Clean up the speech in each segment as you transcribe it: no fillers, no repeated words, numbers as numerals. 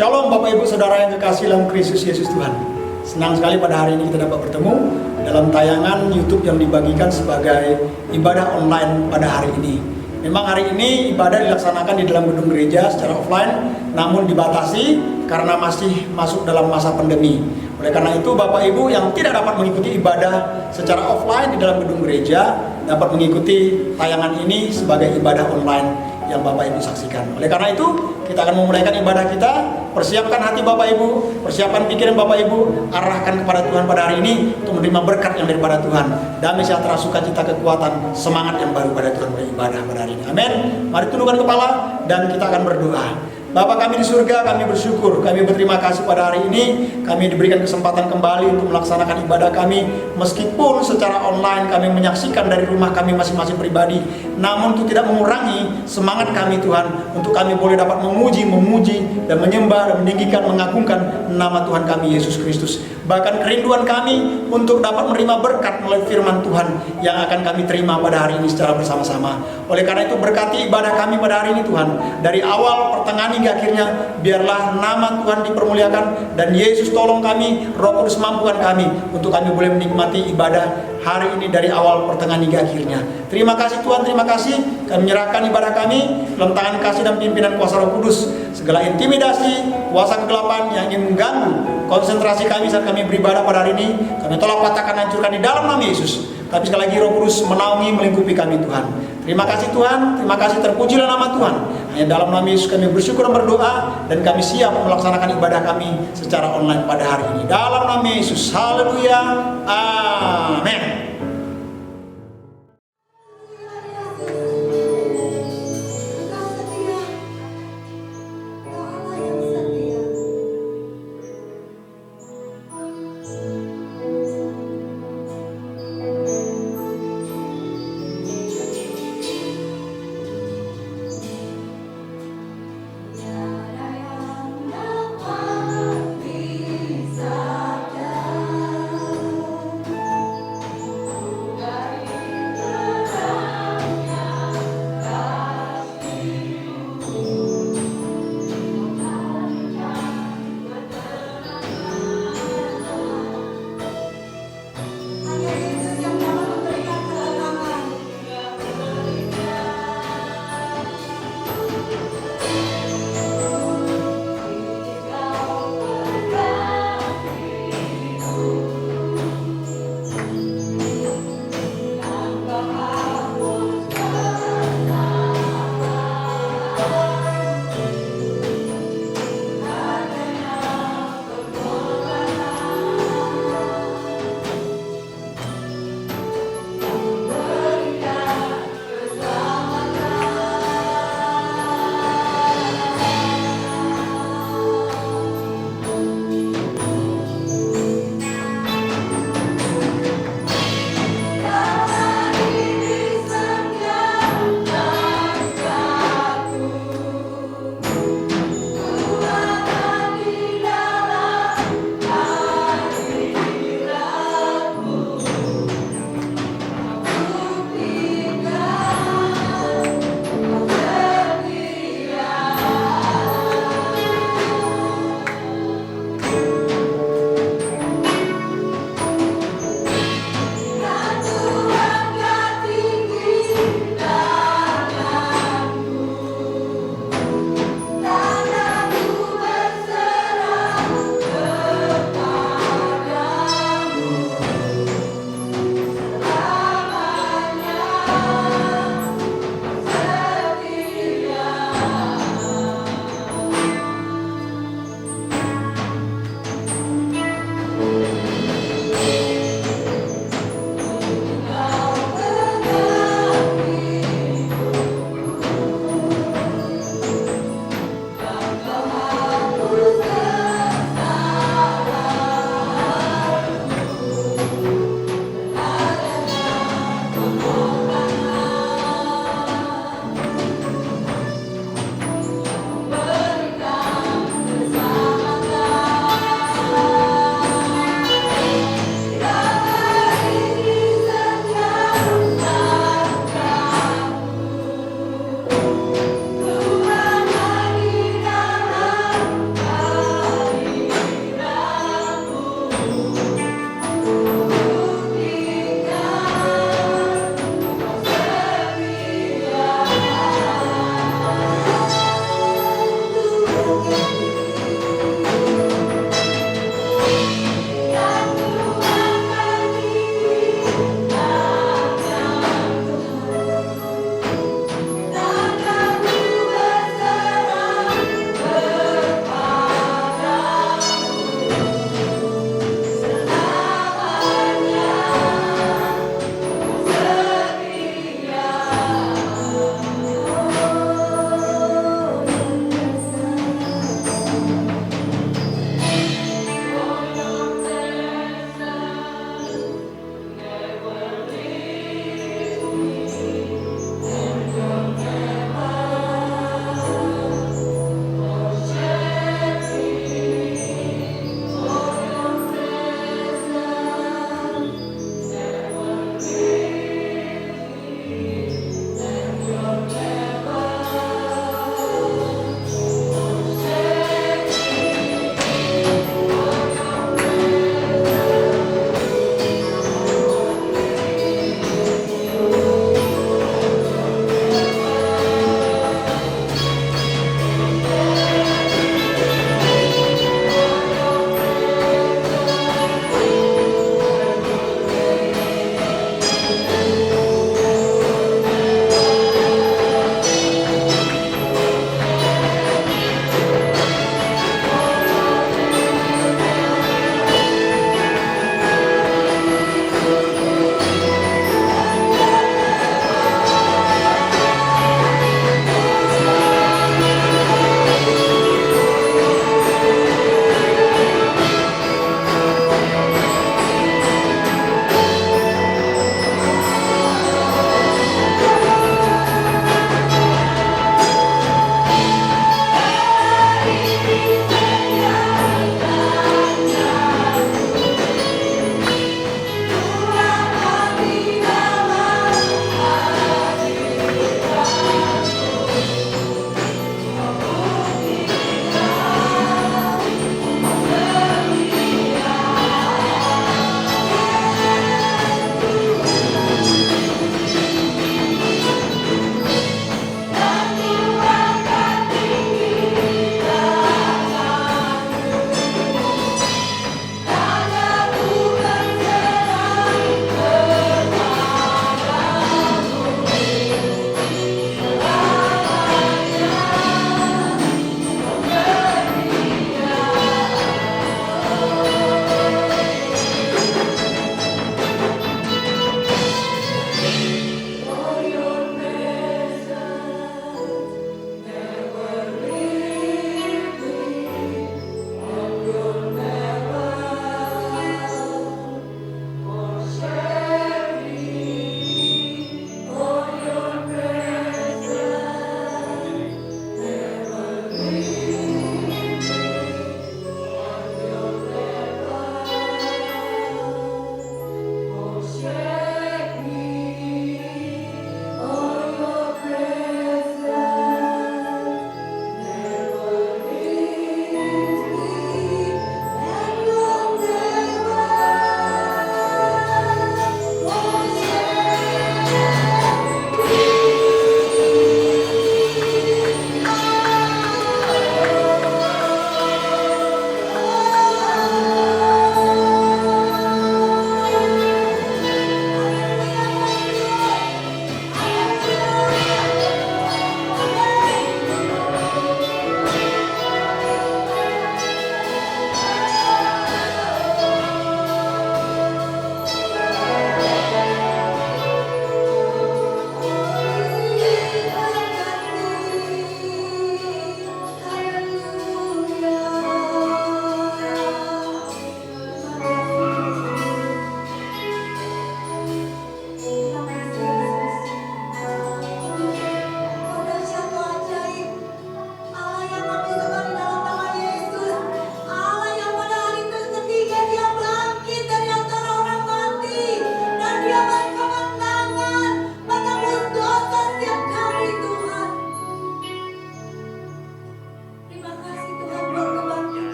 Shalom Bapak Ibu Saudara yang kekasih dalam Kristus Yesus Tuhan. Senang sekali pada hari ini kita dapat bertemu dalam tayangan YouTube yang dibagikan sebagai ibadah online pada hari ini. Memang hari ini ibadah dilaksanakan di dalam gedung gereja secara offline, namun dibatasi karena masih masuk dalam masa pandemi. Oleh karena itu Bapak Ibu yang tidak dapat mengikuti ibadah secara offline di dalam gedung gereja dapat mengikuti tayangan ini sebagai ibadah online yang Bapak Ibu saksikan. Oleh karena itu kita akan memulaikan ibadah kita. Persiapkan hati Bapak Ibu, persiapkan pikiran Bapak Ibu, arahkan kepada Tuhan pada hari ini untuk menerima berkat yang daripada Tuhan. Damai sejahtera, sukacita, kekuatan, semangat yang baru pada Tuhan beribadah pada hari ini. Amin. Mari tundukkan kepala dan kita akan berdoa. Bapa kami di surga, kami bersyukur, kami berterima kasih pada hari ini. Kami diberikan kesempatan kembali untuk melaksanakan ibadah kami. Meskipun secara online kami menyaksikan dari rumah kami masing-masing pribadi, namun itu tidak mengurangi semangat kami Tuhan, untuk kami boleh dapat memuji, dan menyembah, dan meninggikan, mengagungkan nama Tuhan kami Yesus Kristus. Bahkan kerinduan kami untuk dapat menerima berkat melalui firman Tuhan yang akan kami terima pada hari ini secara bersama-sama. Oleh karena itu berkati ibadah kami pada hari ini Tuhan, dari awal, pertengahan hingga akhirnya, biarlah nama Tuhan dipermuliakan, dan Yesus tolong kami, Roh Kudus mampukan kami untuk kami boleh menikmati ibadah hari ini dari awal, pertengahan hingga akhirnya. Terima kasih Tuhan, terima kasih. Kami menyerahkan ibadah kami dalam tangan kasih dan pimpinan kuasa Roh Kudus. Segala intimidasi, kuasa kegelapan yang ingin mengganggu konsentrasi kami saat kami beribadah pada hari ini, kami tolak, patahkan, hancurkan di dalam nama Yesus. Tapi sekali lagi Roh Kudus menaungi, melingkupi kami Tuhan. Terima kasih Tuhan, terima kasih, terpujilah nama Tuhan. Hanya dalam nama Yesus kami bersyukur dan berdoa, dan kami siap melaksanakan ibadah kami secara online pada hari ini. Dalam nama Yesus, haleluya, amin.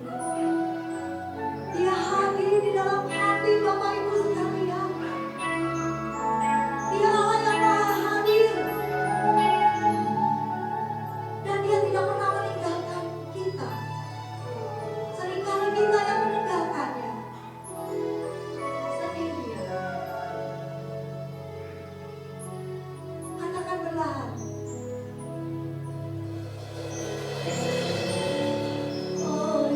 Dia hadir di dalam hati Bapak Ibu sekalian. Dia Allah yang maha hadir. Dan dia tidak pernah meninggalkan kita. Seringkali kita yang meninggalkannya sendirian. Katakan perlahan. Oh,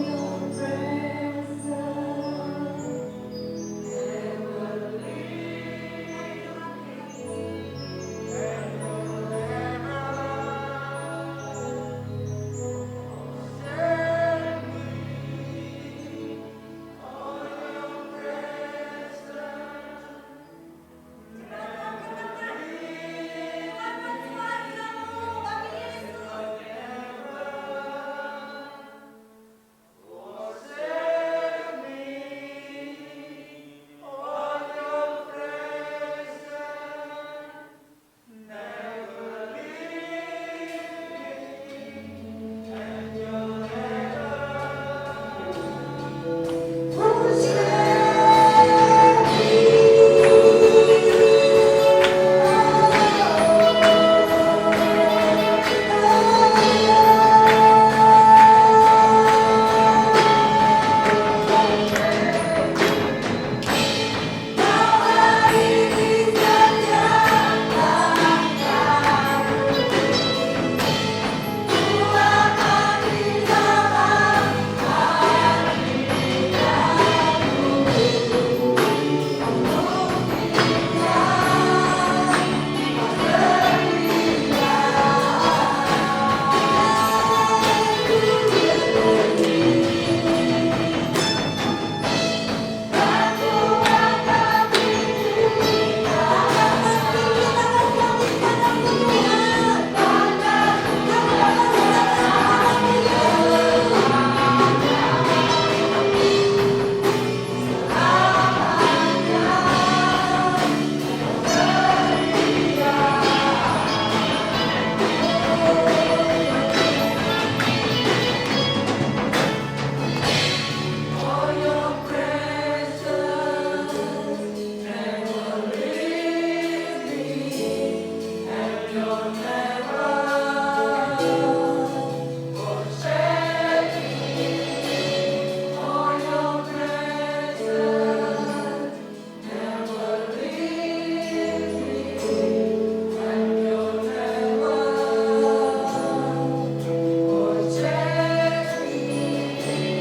your presence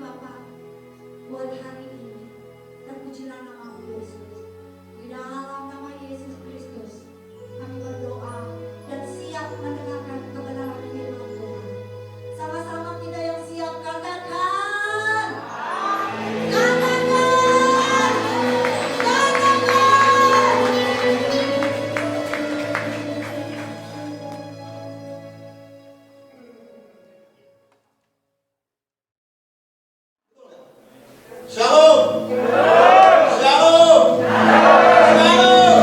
never buat hari ini. Terpujilah nama-Mu Yesus. Shalom. Shalom. Shalom.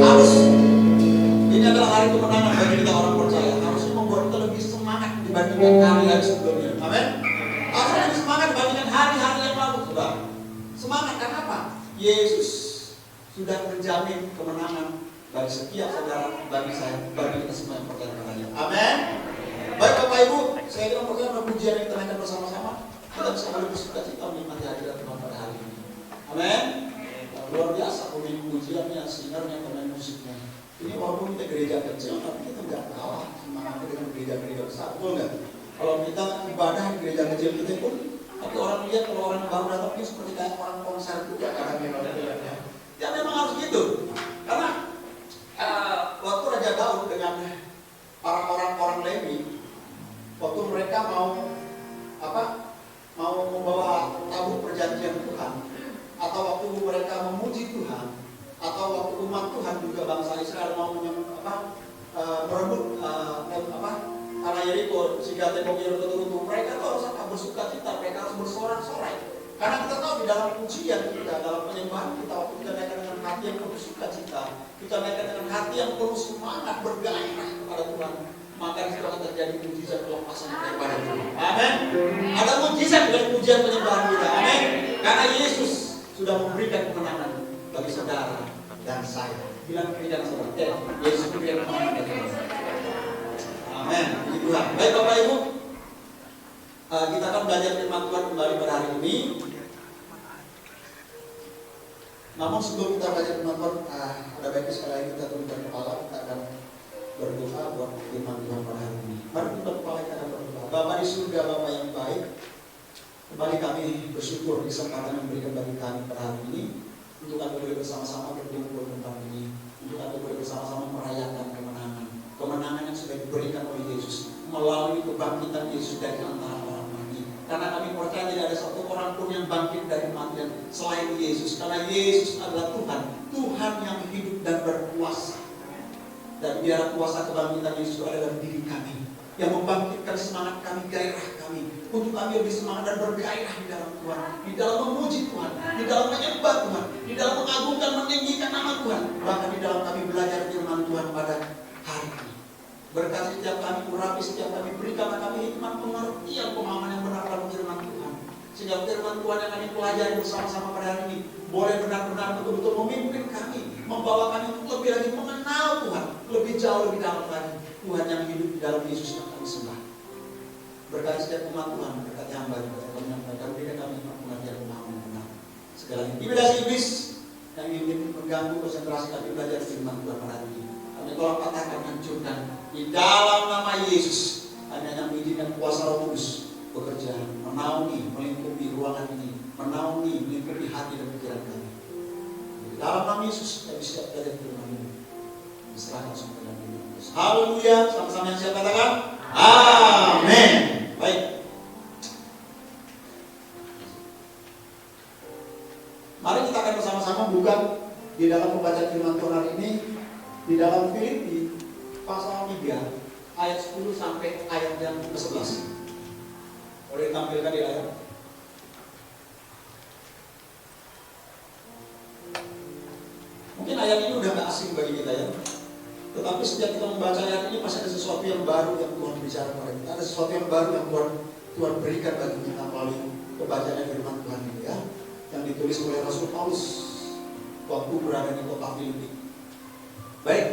Harus, ini adalah hari kemenangan bagi kita orang percaya. Harusnya membuat kita lebih semangat dibandingkan hari-hari sebelumnya. Amin. Harusnya lebih semangat dibandingkan hari-hari yang lalu, saudara. Semangat karena apa? Yesus sudah menjamin kemenangan bagi setiap saudara, bagi saya, bagi kita semua yang percaya kepadanya. Amin. Baik Bapak Ibu, saya kira percaya pujian yang kita naikkan bersama-sama, kita bisa lebih bersuka cita menikmati hadirat Tuhan pada hari ini. Amin. Luar biasa pemilik pujiannya, singernya, pemain musiknya. Ini walaupun kita gereja kecil, tapi kita nggak kalah semangatnya dengan gereja-gereja besar, betul nggak? Kalau kita ibadah di gereja kecil kita pun, tapi orang lihat kalau orang baru datang ini seperti kayak orang konser juga kadang-kadang. Ya memang harus gitu, karena waktu Raja Daud dengan para orang-orang Lewi, waktu mereka mau membawa tabut perjanjian Tuhan, atau waktu mereka memuji Tuhan, atau waktu umat Tuhan juga bangsa Israel mau merebut tanah Yeriko sehingga tembok Yeriko runtuh, mereka tuh harus bersuka cita, mereka harus bersorak-sorai. Karena kita tahu di dalam pujian kita, dalam penyembahan kita, waktu kita naikkan dengan hati yang penuh sukacita, kita naikkan dengan hati yang penuh semangat bergairah kepada Tuhan, maka di situ akan terjadi mujizat pelepasan daripada Tuhan. Amin. Ada mujizat dari pujian penyembahan kita. Amin. Karena Yesus sudah memberikan kemenangan bagi saudara dan saya. Bilang kepada saudara, Yesus memberikan kemenangan bagi kita. Amin. Puji Tuhan. Baik Bapak Ibu, kita akan belajar firman Tuhan kembali pada hari ini. Namun sebelum kita belajar firman Tuhan, ada baiknya sekali lagi kita tundukkan kepala, kita akan berdoa buat firman Tuhan pada hari ini. Mari kita kepala kita akan berdoa. Bapa di surga, Bapa yang baik, kembali kami bersyukur kesempatan yang diberikan bagi kami pada hari ini, untuk kami boleh bersama-sama berkumpul tentang ini, untuk kami boleh bersama-sama merayakan kemenangan yang sudah diberikan oleh Yesus melalui kebangkitan Yesus dari antara orang mati. Karena kami percaya tidak ada satu orang pun yang bangkit dari kematian selain Yesus. Karena Yesus adalah Tuhan, Tuhan yang hidup dan berkuasa. Dan biar kuasa kebangkitan Yesus ada dalam diri kami, yang membangkitkan semangat kami, gairah kami, untuk kami lebih semangat dan bergairah di dalam Tuhan, di dalam memuji Tuhan, di dalam menyembah Tuhan, di dalam mengagungkan, meninggikan nama Tuhan, bahkan di dalam kami belajar firman Tuhan pada hari ini. Berkati setiap kami, urapi setiap kami, berikanlah kami hikmat pengertian pemahaman yang benar dalam firman Tuhan, sehingga firman Tuhan yang kami pelajari bersama-sama pada hari ini boleh benar-benar betul-betul memimpin kami, membawa kami untuk lebih lagi mengenal Tuhan, lebih jauh, lebih dalam lagi Tuhan yang hidup di dalam Yesus yang kami sembah. Berkati setiap umat Tuhan, berkati hamba, berkati kami yang baik, dan berikan kami hikmat pengertian pemahaman yang benar. Sekali lagi, intimidasi iblis yang ingin mengganggu konsentrasi kami belajar firman Tuhan pada hari ini, kami tolong patahkan, hancurkan di dalam nama Yesus. Kami hanya mengizinkan kuasa Roh Kudus bekerja, menaungi, melingkupi ruangan ini, menaungi, melingkupi hati dan pikiran kami. Di dalam nama Yesus kami siap belajar firman ini. Diserahkan semua dalam nama Yesus. Haleluya. Sama-sama yang siap katakan amin. Baik. Mari kita akan bersama-sama buka di dalam pembacaan firman Tuhan hari ini, di dalam Filipi pasal 3 ayat 10 sampai ayat yang ke-11. Boleh ditampilkan di layar. Mungkin ayat ini udah gak asing bagi kita ya, tetapi setiap kita membaca ayat ini pasti ada sesuatu yang baru yang Tuhan bicara kepada kita. Ada sesuatu yang baru yang Tuhan berikan bagi kita melalui pembacaan firman Tuhan ini ya, yang ditulis oleh Rasul Paulus waktu berada di kota Filipi. Baik,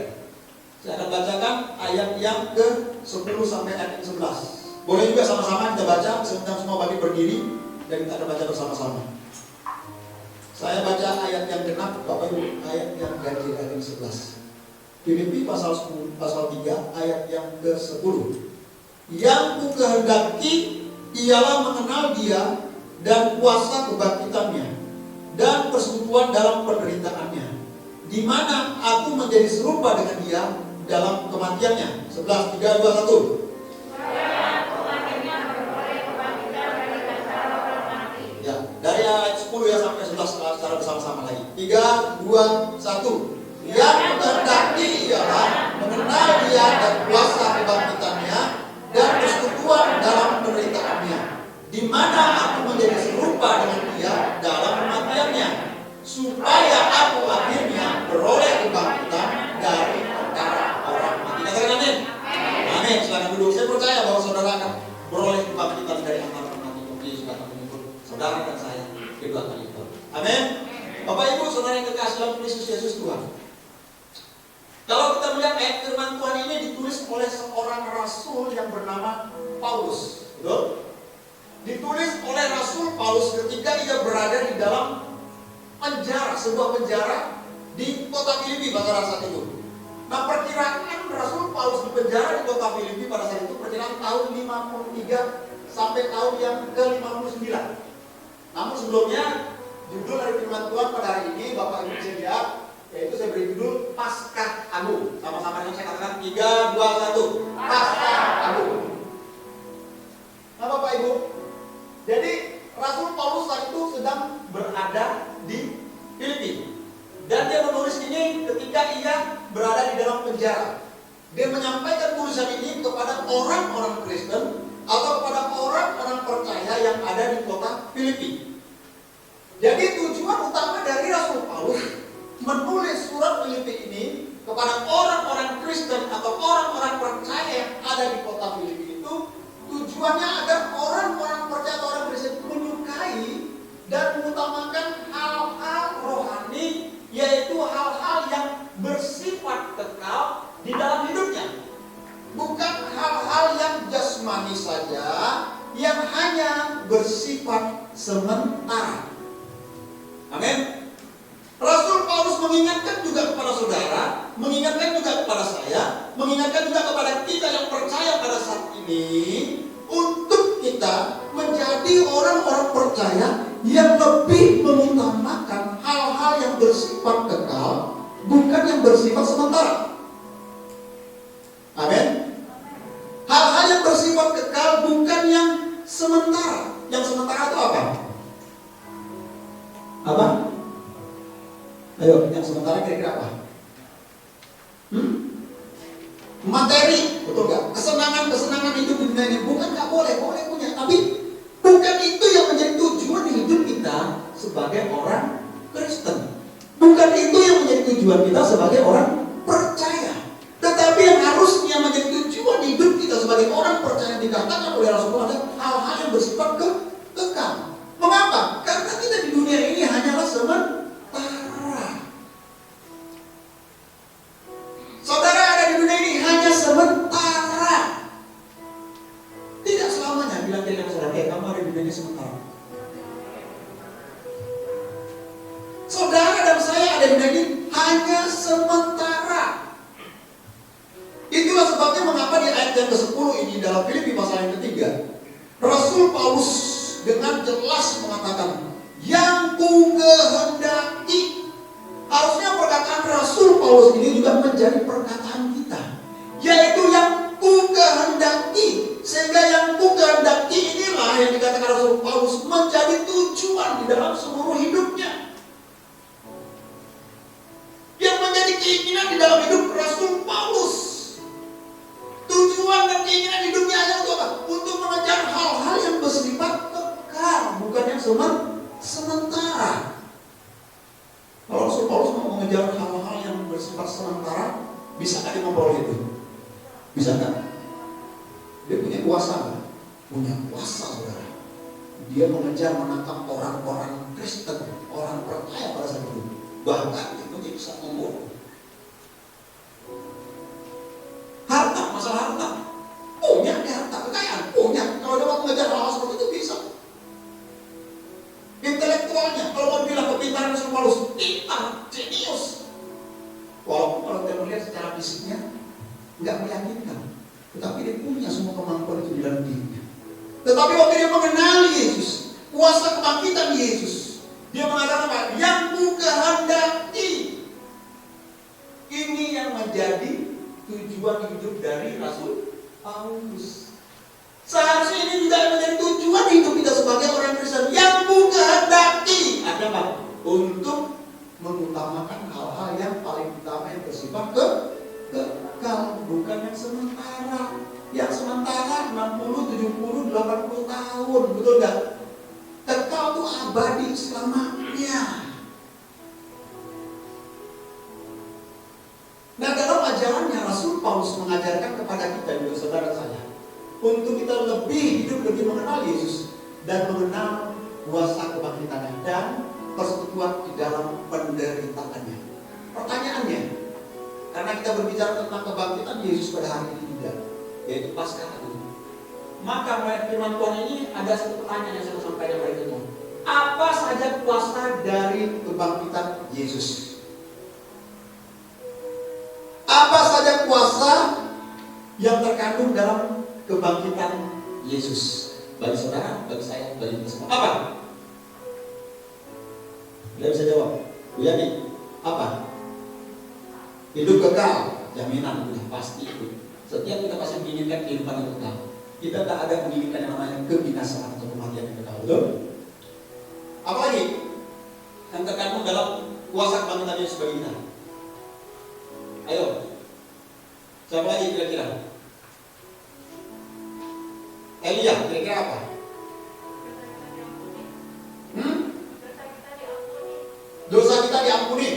saya akan bacakan ayat yang ke-10 sampai ayat yang 11. Boleh juga sama-sama kita baca, sebentar semua bagi berdiri dan kita akan baca bersama-sama. Saya baca ayat yang genap, Bapak Ibu, ayat yang ganjil ayat yang 11. Filipi pasal 3 ayat yang ke-10. Yang ku kehendaki ialah mengenal Dia dan kuasa kebangkitannya dan persekutuan dalam penderitaannya, di mana aku menjadi serupa dengan Dia dalam kematiannya. 11, 3, 2, 1. Ya, dari ayat 10 ya sampai 11 secara bersama-sama lagi. 3, 2, 1. Yang kehendaki ialah mengenal Dia dan kuasa kebangkitannya silakan duduk. Saya percaya bahwa saudara akan beroleh kebangkitan dari antara mati. Yesus akan menyebut saudara dan saya kedua kali itu. Amin. Bapak Ibu, saudara yang kekasih dalam Kristus Yesus Tuhan. Kalau kita melihat ayat firman Tuhan ini ditulis oleh seorang rasul yang bernama Paulus. Betul? Ditulis oleh Rasul Paulus ketika ia berada di dalam penjara, sebuah penjara di kota Filipi pada saat itu. Nah, perkiraan Rasul Paulus di penjara di kota Filipi pada saat itu perkiraan tahun 53 sampai tahun yang ke-59. Namun sebelumnya, judul dari firman Tuhan pada hari ini Bapak Ibu bisa lihat, yaitu saya beri judul Paskah Agung. Sama-sama dengan saya katakan 3, 2, 1. Paskah Agung. Nah, Bapak Ibu, jadi Rasul Paulus saat itu sedang berada di Filipi. Dan dia menulis ini ketika ia berada di dalam penjara. Dia menyampaikan tulisan ini kepada orang-orang Kristen atau kepada orang-orang percaya yang ada di kota Filipi. Jadi tujuan utama dari Rasul Paulus menulis surat Filipi ini kepada orang-orang Kristen atau orang-orang percaya yang ada di kota Filipi itu tujuannya agar orang-orang percaya atau orang Kristen menyukai dan mengutamakan hal-hal rohani, yaitu hal-hal yang bersifat kekal di dalam hidupnya. Bukan hal-hal yang jasmani saja, yang hanya bersifat sementara. Amin. Rasul Paulus mengingatkan juga kepada saudara, mengingatkan juga kepada saya, mengingatkan juga kepada kita yang percaya pada saat ini, untuk kita menjadi orang-orang percaya yang lebih mengutamakan hal-hal yang bersifat kekal, bukan yang bersifat sementara. Amin. Hal-hal yang bersifat kekal, bukan yang sementara. Yang sementara itu apa? Apa? Ayo, yang sementara kira-kira apa? Materi, betul gak? Kesenangan hidup di dunia ini. Bukan gak boleh punya. Tapi bukan itu yang menjadi tujuan hidup kita sebagai orang Kristen. Bukan itu yang menjadi tujuan kita sebagai orang percaya. Tetapi yang harusnya menjadi tujuan hidup kita sebagai orang percaya dikatakan oleh Rasulullah adalah hal-hal yang bersifat kekal. Mengapa? Karena kita di dunia ini hanyalah sementara. Saudara ada di dunia ini hanya sementara. Tidak selamanya. Bilang dengan saudara, kamu ada di dunia ini sementara. Saudara dan saya ada di dunia ini hanya sementara. Itulah sebabnya mengapa di ayat yang ke-10 ini dalam Filipi pasal yang ketiga, Rasul Paulus dengan jelas mengatakan, yang ku kehendaki. Harusnya perkataan Rasul Paulus ini juga menjadi perkataan kita, yaitu yang ku kehendaki. Sehingga yang ku kehendaki inilah yang dikatakan Rasul Paulus menjadi tujuan di dalam seluruh hidupnya. Yang menjadi keinginan di dalam hidup Rasul Paulus. Tujuan dan keinginan hidupnya hanya untuk apa? Untuk mengejar hal-hal yang bersifat kekal, bukan yang sementara. Kalau Rasul Paulus mau mengejar hal-hal yang bersifat sementara, bisakah dia memperoleh itu? Bisa kan? Dia punya kuasa kan? Punya kuasa, saudara. Dia mengejar menangkap orang-orang Kristen, orang percaya pada saat itu. Bahkan itu dia bisa membunuh. Harta, masalah harta. Punya harta, kekayaan, punya. Kalau dia mau mengejar hal-hal seperti itu bisa. Intelektualnya, kalau mau bilang kepintaran Rasul Paulus, pintar, jenius. Walaupun kalau kita melihat secara fisiknya nggak meyakinkan, tetapi dia punya semua kemampuan itu di dalam dirinya. Tetapi waktu dia mengenali Yesus, kuasa kebangkitan Yesus, dia mengatakan apa? Yang ku kehendaki. Ini yang menjadi tujuan hidup dari Rasul Paulus. Seharusnya ini juga menjadi tujuan hidup kita sebagai orang Kristen. Yang ku kehendaki adalah untuk mengutamakan hal-hal yang paling utama yang bersifat kekal, bukan yang sementara. Yang sementara 60, 70, 80 tahun, betul gak? Kekal itu abadi selamanya. Nah, dalam ajarannya Rasul Paulus mengajarkan kepada kita juga saudara saya untuk kita hidup lebih mengenal Yesus dan mengenal kuasa kebangkitannya dan persekutuan di dalam penderitaannya. Pertanyaannya, karena kita berbicara tentang kebangkitan Yesus pada hari ini juga, yaitu Paskah ini. Maka melalui firman Tuhan ini ada satu pertanyaan yang saya sampaikan pada itu. Apa saja kuasa dari kebangkitan Yesus? Apa saja kuasa yang terkandung dalam kebangkitan Yesus? Bagi saudara, bagi saya, bagi kita semua. Apa? Dia bisa jawab. Bu Yani, apa? Hidup kekal, jaminan udah pasti itu. Setiap kita pasti menginginkan kehidupan yang kekal. Kita tak ada menginginkan yang namanya kebinasaan atau kematian yang kekal. Betul? Apalagi yang terkandung dalam kuasa kebangkitan Yesus bagi kita? Ayo, siapa lagi kira-kira? Elia, kira-kira apa? Dosa kita diampuni.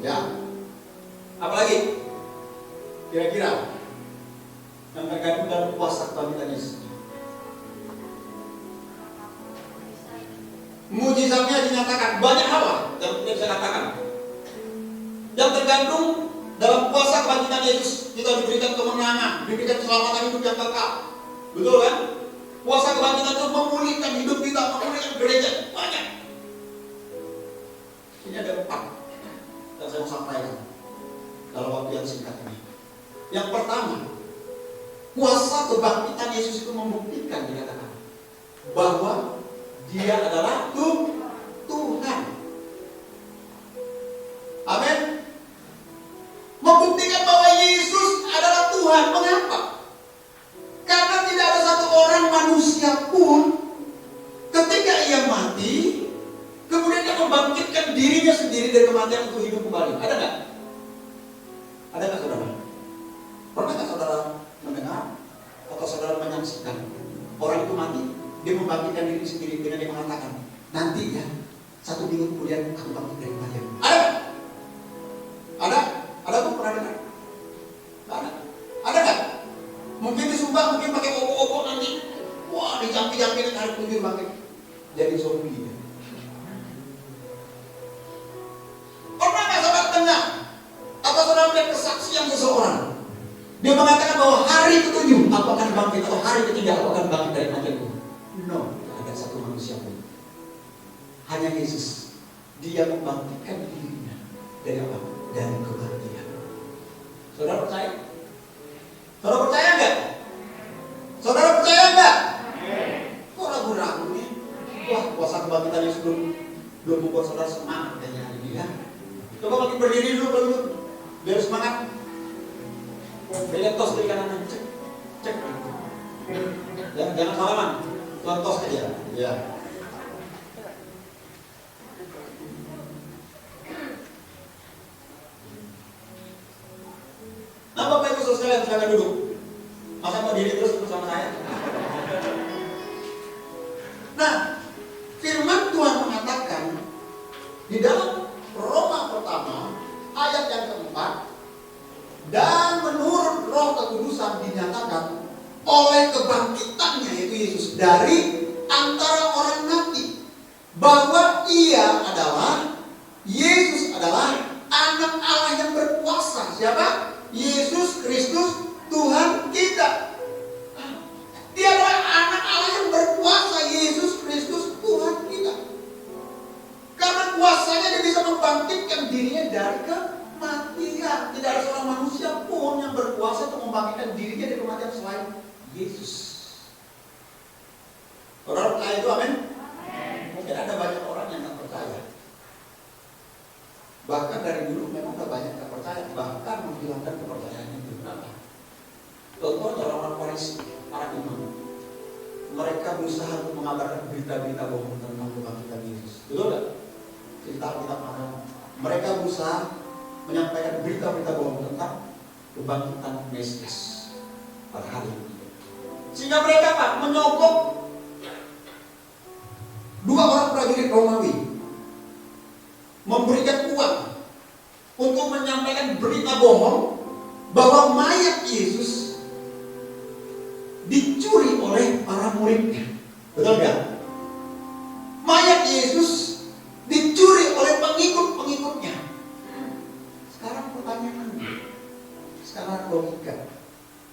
Ya. Apalagi? Kira-kira yang terkandung dalam kuasa kebangkitan Yesus. Mujizatnya dinyatakan banyak hal yang kita bisa katakan. Yang tergantung dalam kuasa kebangkitan Yesus, kita diberikan kemenangan, diberikan keselamatan hidup yang kekal. Betul kan? Kuasa kebangkitan itu memulihkan hidup kita, memulihkan gereja. Banyak. Ini ada 4 yang saya mau sampaikan dalam waktu yang singkat ini. Yang pertama, kuasa kebangkitan Yesus itu membuktikan, dikatakan bahwa Dia adalah Tuhan. Amin. Membuktikan bahwa Yesus adalah Tuhan. Mengapa? Karena tidak ada satu orang manusia pun ketika ia mati, kemudian dia membangkitkan dirinya sendiri dari kematian untuk hidup kembali. Ada nggak? Ada nggak saudara? Pernah nggak saudara mendengar atau saudara menyaksikan orang itu mati, dia membangkitkan diri sendiri dengan dia mengatakan, nanti ya 1 minggu kemudian aku bangkit dari kematian. Ada? Ada? Ada tuh pernah dengar? Nggak ada? Ada nggak? Mungkin disumpah, mungkin pakai obok-obok nanti. Wah, dicampi-campi tarik tunjuk bangkit. Jadi zombie. Pernah nggak saudara dengar atau saudara melihat kesaksian seseorang? Dia mengatakan bahwa hari ke-7 aku akan bangkit, atau hari ke-3 aku akan bangkit dari kematianku. No, tidak ada satu manusia pun. Hanya Yesus. Dia membangkitkan dirinya dari apa? Dari kematian. Saudara percaya? Saudara percaya enggak? Saudara percaya enggak? Kok ragu-ragu nih? Wah, kuasa kebangkitan Yesus belum membuat saudara semangat kayaknya hari ini ya. Coba makin berdiri dulu kalau gitu. Biar semangat. Beliau tos dari kanan, cek. Jangan salaman. Tuan tos aja. Ya. Nah, Bapak Ibu Saudara sekalian, silakan duduk. Masa mau diri terus bersama saya? Nah, firman Tuhan mengatakan di dalam Roma pertama ayat yang keempat, dan menurut Roh Kekudusan dinyatakan oleh kebangkitannya yaitu Yesus dari antara orang mati, bahwa Ia adalah Yesus adalah Anak Allah yang berkuasa. Siapa? Yesus Kristus Tuhan kita. Dia adalah Anak Allah yang berkuasa, Yesus Kristus Tuhan kita. Karena kuasanya dia bisa membangkitkan dirinya dari kematian. Tidak ada seorang manusia pun yang berkuasa untuk membangkitkan dirinya dari kematian selain Yesus. Saudara percaya itu, amin? Mungkin ada banyak orang yang tak percaya. Bahkan dari dulu memang ada banyak yang tak percaya, bahkan menghilangkan kepercayaannya itu. Contohnya orang-orang Farisi, para imam. Mereka berusaha untuk mengabarkan berita-berita bohong tentang kebangkitan Yesus. Betul tidak? Cerita kita mana? Mereka berusaha menyampaikan berita-berita bohong tentang kebangkitan Mesias pada hari ini. Sehingga mereka Pak menyokong 2 orang prajurit Romawi, memberikan uang untuk menyampaikan berita bohong bahwa mayat Yesus dicuri oleh para muridnya. Betul nggak? Mayat Yesus dicuri oleh pengikut-pengikutnya. Sekarang pertanyaannya, sekarang logika.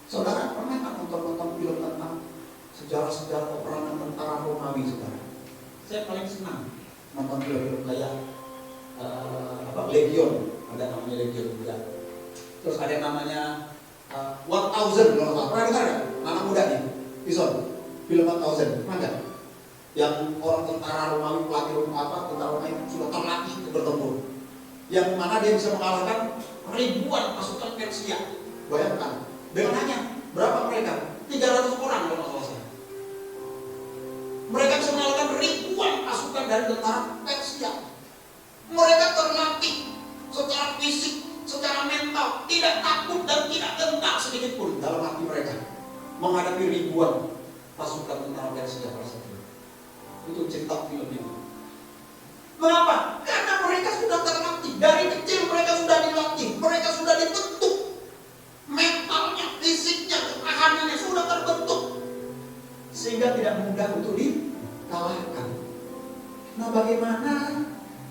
Saudara pernah nggak nonton film tentang sejarah-sejarah peperangan tentara Romawi, saudara? Saya paling senang nonton film-film kayak Legion, ada namanya Legion juga. Terus ada yang namanya 1000, kalau nggak pernah dengar nggak? Anak muda nih, Ison, film 1000, pernah nggak? Yang orang tentara Romawi, pelatih tentara Romawi sudah terlatih untuk bertempur, yang mana dia bisa mengalahkan ribuan pasukan Persia. Bayangkan, dengan hanya berapa mereka? 300 orang kalau nggak salah saya. Mereka bisa mengalahkan ribuan pasukan dari tentara Persia. Mereka terlatih secara fisik, secara mental, tidak takut dan tidak gentar sedikit pun dalam hati mereka menghadapi ribuan pasukan tentara Persia pada saat itu. Itu cerita film itu. Mengapa? Karena mereka sudah terlatih. Dari kecil mereka sudah dilatih. Mereka sudah dibentuk. Mentalnya, fisiknya, ketahanannya sudah terbentuk. Sehingga tidak mudah untuk dikalahkan. Nah, bagaimana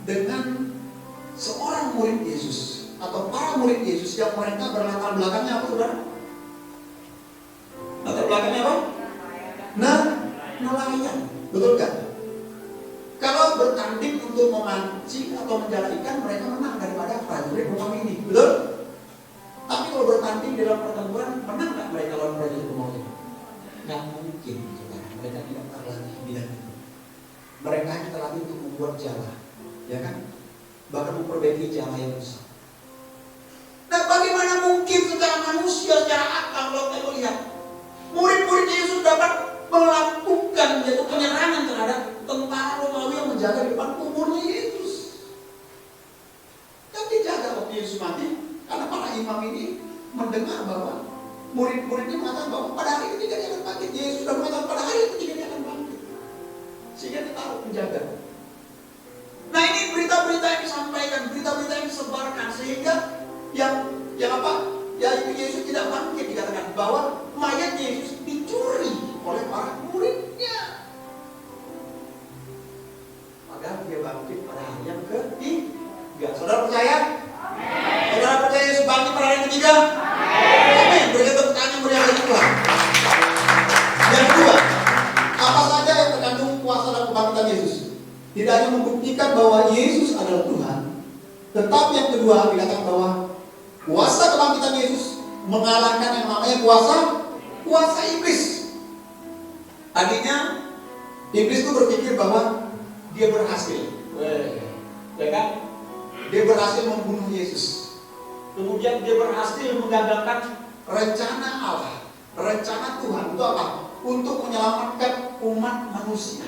dengan seorang murid Yesus atau para murid Yesus yang mereka berlatar belakangnya apa, saudara? Latar belakangnya apa? Nah, nelayan. Betul kan? Kalau bertanding untuk memancing atau menjala ikan, mereka menang daripada prajurit Romawi ini. Betul? Tapi kalau bertanding dalam pertempuran, menang nggak mereka lawan prajurit Romawi? Nggak mungkin, saudara. Mereka tidak terlatih di bidang itu. Mereka hanya terlatih untuk membuat jala, ya kan? Bahkan memperbaiki jala yang rusak. Nah, bagaimana mungkin secara manusia, secara akal, kalau kita lihat murid-murid Yesus dapat melakukan yaitu penyerangan terhadap tentara Romawi yang menjaga di depan kuburnya Yesus. Kan dijaga waktu Yesus mati, karena para imam ini mendengar bahwa murid-muridnya mengatakan bahwa pada hari ketiga dia akan bangkit. Yesus sudah mengatakan pada hari ketiga dia akan bangkit, sehingga ditaruh penjaga. Nah, ini berita-berita yang disampaikan, berita-berita yang disebarkan, sehingga yang apa? Yaitu Yesus tidak bangkit, dikatakan bahwa mayat Yesus dicuri oleh para muridnya. Padahal dia bangkit pada hari yang ketiga. Saudara percaya? Amin. Saudara percaya Yesus bangkit pada hari yang ketiga? Amin. Berikan tepuk tangan yang meriah bagi Tuhan. Yang kedua, apa saja yang terkandung kuasa dan kebangkitan Yesus? Tidak hanya membuktikan bahwa Yesus adalah Tuhan, tetapi yang kedua dikatakan bahwa kuasa kebangkitan Yesus mengalahkan yang namanya kuasa iblis. Tadinya iblis itu berpikir bahwa dia berhasil, ya kan? Dia berhasil membunuh Yesus. Kemudian dia berhasil menggagalkan rencana Allah, rencana Tuhan untuk apa? Untuk menyelamatkan umat manusia.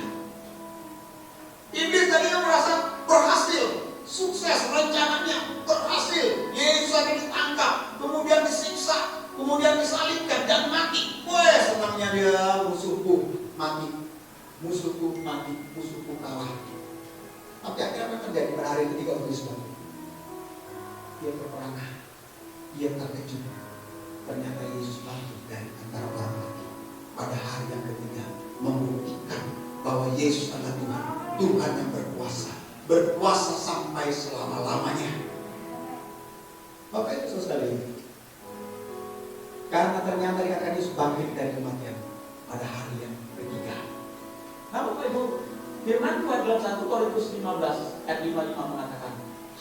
Iblis tadinya merasa berhasil, sukses rencananya, berhasil. Yesus akan ditangkap, kemudian disiksa, kemudian disalibkan dan mati. Wah, senangnya dia, musuhku mati, musuhku kalah. Tapi akhirnya apa terjadi pada hari ketiga waktu Yesus mati? Dia berperangah, dia terkejut. Ternyata Yesus bangkit dari antara orang mati pada hari yang ketiga, membuktikan bahwa Yesus adalah Tuhan, Tuhan yang berkuasa sampai selama-lamanya. Bapak Ibu sekalian, karena ternyata dikatakan Yesus bangkit dari kematian pada hari yang ketiga. Nah, Bapak Ibu, firman Tuhan dalam 1 Korintus 15 ayat 55 mengatakan,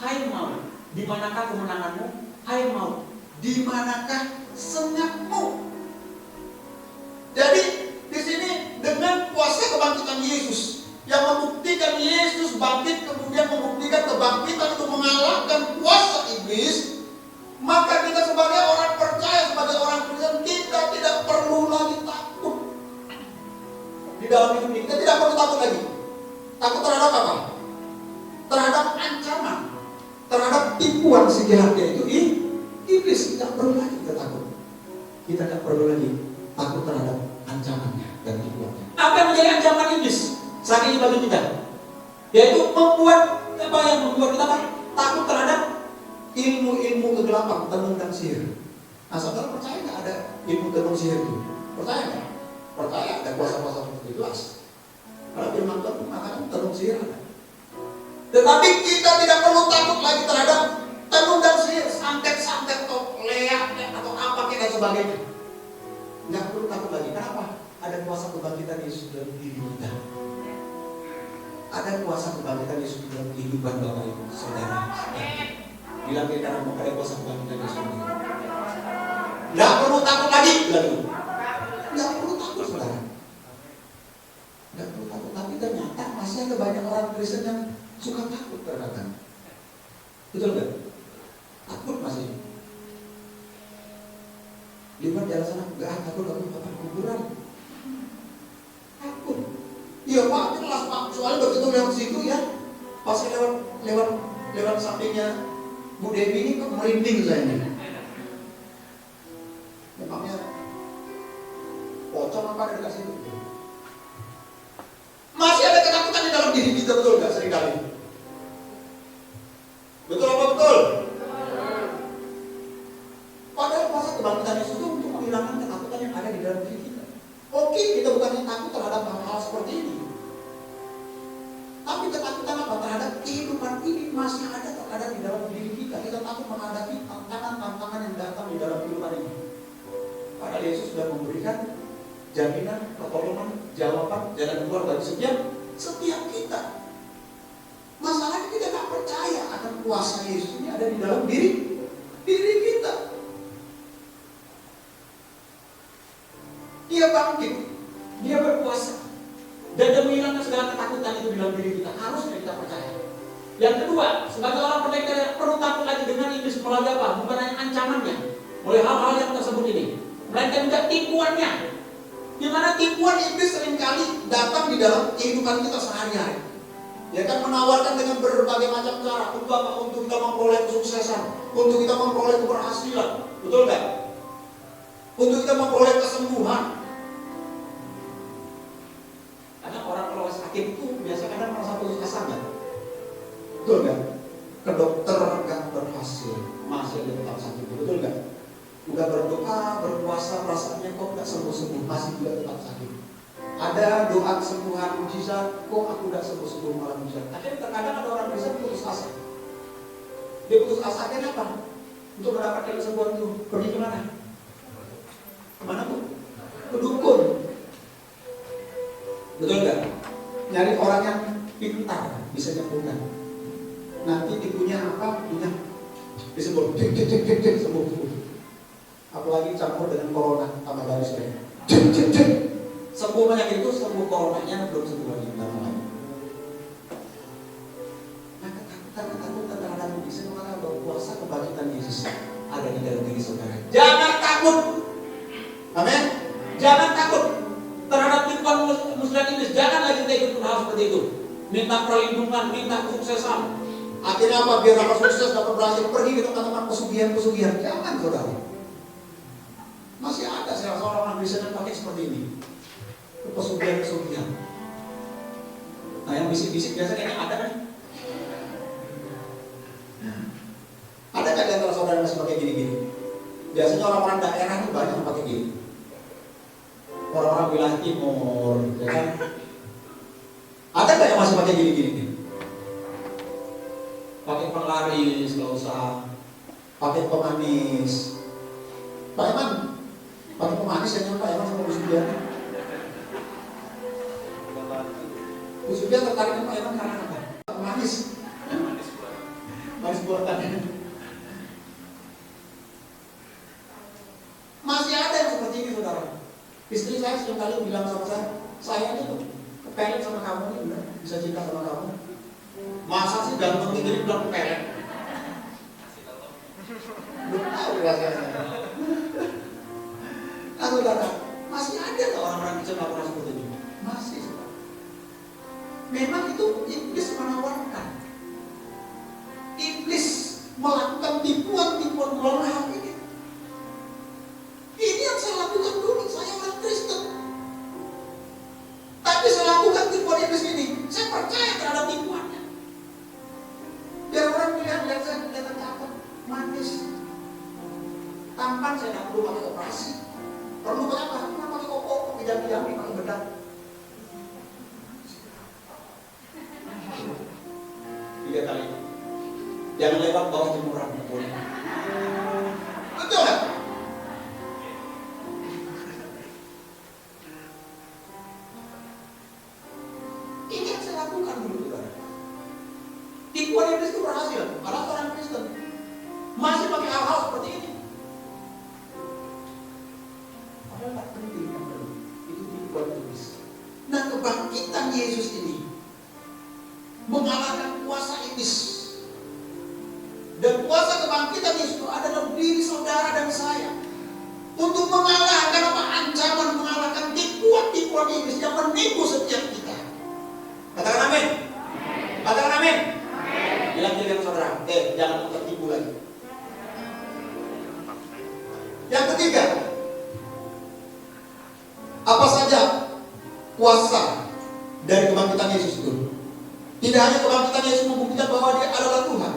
hai maut, di manakah kemenanganmu? Hai maut, di manakah senyapmu? Jadi di sini dengan kuasa kebangkitan Yesus yang membuktikan Yesus bangkit, kemudian membuktikan kebangkitan untuk mengalahkan kuasa iblis, maka kita sebagai orang percaya, sebagai orang Kristen, kita tidak perlu lagi takut. Di dalam hidup ini kita tidak perlu takut lagi. Takut terhadap apa? Terhadap ancaman, terhadap tipuan si jahat, yaitu iblis. Tidak perlu lagi kita takut. Kita tidak perlu lagi takut terhadap ancamannya dan tipuannya. Apa yang menjadi ancaman iblis saat ini bagi kita? Yaitu membuat kita takut terhadap ilmu-ilmu kegelapan, tenung dan sihir. Nah, saudara percaya nggak ada ilmu tenung sihir itu? Percaya nggak? jelas. Karena firman Tuhan mengatakan tenung sihir ada. Tetapi kita tidak perlu takut lagi terhadap tenung dan sihir, santet-santet atau leak atau apa dan sebagainya. Nggak perlu takut lagi. Kenapa? Ada kuasa kebangkitan Yesus dalam diri kita. Ada kuasa kebangkitan Yesus dalam kehidupan Bapak Ibu Saudara. Bilang dia karena ada kuasa kebangkitan Yesus. Nggak perlu takut lagi. Nggak perlu takut saudara. Nggak perlu takut. Tapi ternyata masih ada banyak orang Kristen yang suka takut terkadang. Betul nggak? Takut masih. Lihat jalan sana, nggak takut aku kapan kuburan. Takut. Iya Pak, jelas Pak. Soalnya begitu lewat situ ya, pas lewat sampingnya Bu Dewi ini kok merinding saya ini. Memangnya pocong apa ada dekat situ? Masih ada ketakutan di dalam diri kita, betul nggak seringkali? Betul apa betul? Padahal kuasa kebangkitan Yesus itu untuk menghilangkan ketakutan yang ada di dalam diri kita. Oke, kita bukannya takut terhadap hal-hal seperti ini. Tapi ketakutan apa? Terhadap kehidupan ini masih ada di dalam diri kita. Kita takut menghadapi tantangan-tantangan yang datang di dalam kehidupan ini. Padahal Yesus sudah memberikan jaminan, pertolongan, jawaban, jalan keluar bagi setiap kita. Masalahnya kita tak percaya akan kuasa Yesus ini ada di dalam diri kita. Dia bangkit, dia berkuasa, dan dia menghilangkan segala ketakutan itu di dalam diri kita. Harusnya kita percaya. Yang kedua, sebagai orang percaya perlu takut lagi dengan iblis melalui apa? Bukan hanya ancamannya, oleh hal-hal yang tersebut ini, melainkan juga tipuannya. Di mana tipuan iblis seringkali datang di dalam kehidupan kita sehari-hari. Dia akan menawarkan dengan berbagai macam cara. Untuk apa? Untuk kita memperoleh kesuksesan, untuk kita memperoleh keberhasilan, betul nggak? Untuk kita memperoleh kesembuhan. Karena orang kalau sakit itu biasa kadang merasa putus asa nggak? Betul nggak? Ke dokter nggak berhasil, masih ada tetap sakit, betul nggak? Udah berdoa, berpuasa, perasaannya kok nggak sembuh-sembuh, masih juga tetap sakit. Ada doa kesembuhan mujizat, kok aku nggak sembuh-sembuh malah mujizat. Tapi terkadang ada orang bisa putus asa. Dia putus asa akhirnya apa? Untuk mendapatkan kesembuhan itu pergi kemana? Kemana Bu? Ke dukun. Betul nggak? Nyari orang yang pintar bisa nyembuhkan. Nanti dikunyah apa? Punya disebut sembuh. Apalagi campur dengan corona tambah baris lagi. Sembuh penyakit itu, sembuh coronanya belum sembuh lagi lagi. Nah, ketakutan terhadap bisa mengatakan bahwa kuasa kebangkitan Yesus ada di dalam diri saudara. Jangan takut. Amin. Jangan takut terhadap tipuan muslihat iblis. Jangan lagi kita ikut hal seperti itu. Minta perlindungan, minta kesuksesan. Akhirnya apa? Biar dapat sukses, dapat berhasil, pergi ke tempat-tempat pesugihan. Jangan saudara. Masih ada seorang Kristen yang pakai seperti ini. Pesugihan. Nah, yang bisik-bisik biasa kayaknya ada kan? Ada nggak di antara saudara yang masih pakai gini-gini? Biasanya orang-orang daerah itu banyak yang pakai gini. Orang-orang wilayah timur, ya kan? Ada nggak yang masih pakai gini-gini? Pakai penglaris, nggak usah. Pakai pemanis. Pak Iman, pakai pemanis yang Pak Iman sama Bu Subian. Bu Subian tertarik dengan Pak Iman karena apa? Pemanis. Manis buatan. Masih ada yang seperti ini saudara. Istri saya seringkali bilang sama saya itu kepengen sama kamu nih, bener, bisa cinta sama kamu. Masa sih ganteng tinggi bilang kepengen? Belum tahu rasanya. Nah saudara, masih ada nggak orang-orang yang melakukan seperti ini? Masih saudara. Memang itu iblis menawarkan. Iblis melakukan tipuan-tipuan melalui hal ini. Ini yang saya lakukan dulu, saya orang Kristen. Tapi saya lakukan tipuan iblis ini, saya percaya terhadap tipuannya. Biar orang lihat saya kelihatan cakep, manis, tampan, saya tidak perlu pakai operasi. Perlu pakai apa? Pakai koko, pakai jambi-jambi, pakai bedak. Jangan lewat bawah jemuran. Betul nggak? Ini yang saya lakukan dulu, saudara. Tipuan iblis itu berhasil. Karena orang Kristen masih pakai hal-hal seperti ini. Padahal tak penting kan, itu tipuan iblis. Nah, kebangkitan Yesus ini mengalahkan kuasa iblis. Dan kuasa kebangkitan Yesus itu ada dalam diri saudara dan saya. Untuk mengalahkan apa? Ancaman, mengalahkan tipuan-tipuan iblis yang menipu setiap kita. Katakan amin. Katakan amin. Bilang dengan saudara, jangan tertipu lagi. Yang ketiga, apa saja kuasa dari kebangkitan Yesus itu? Tidak hanya kebangkitan Yesus membuktikan bahwa Dia adalah Tuhan.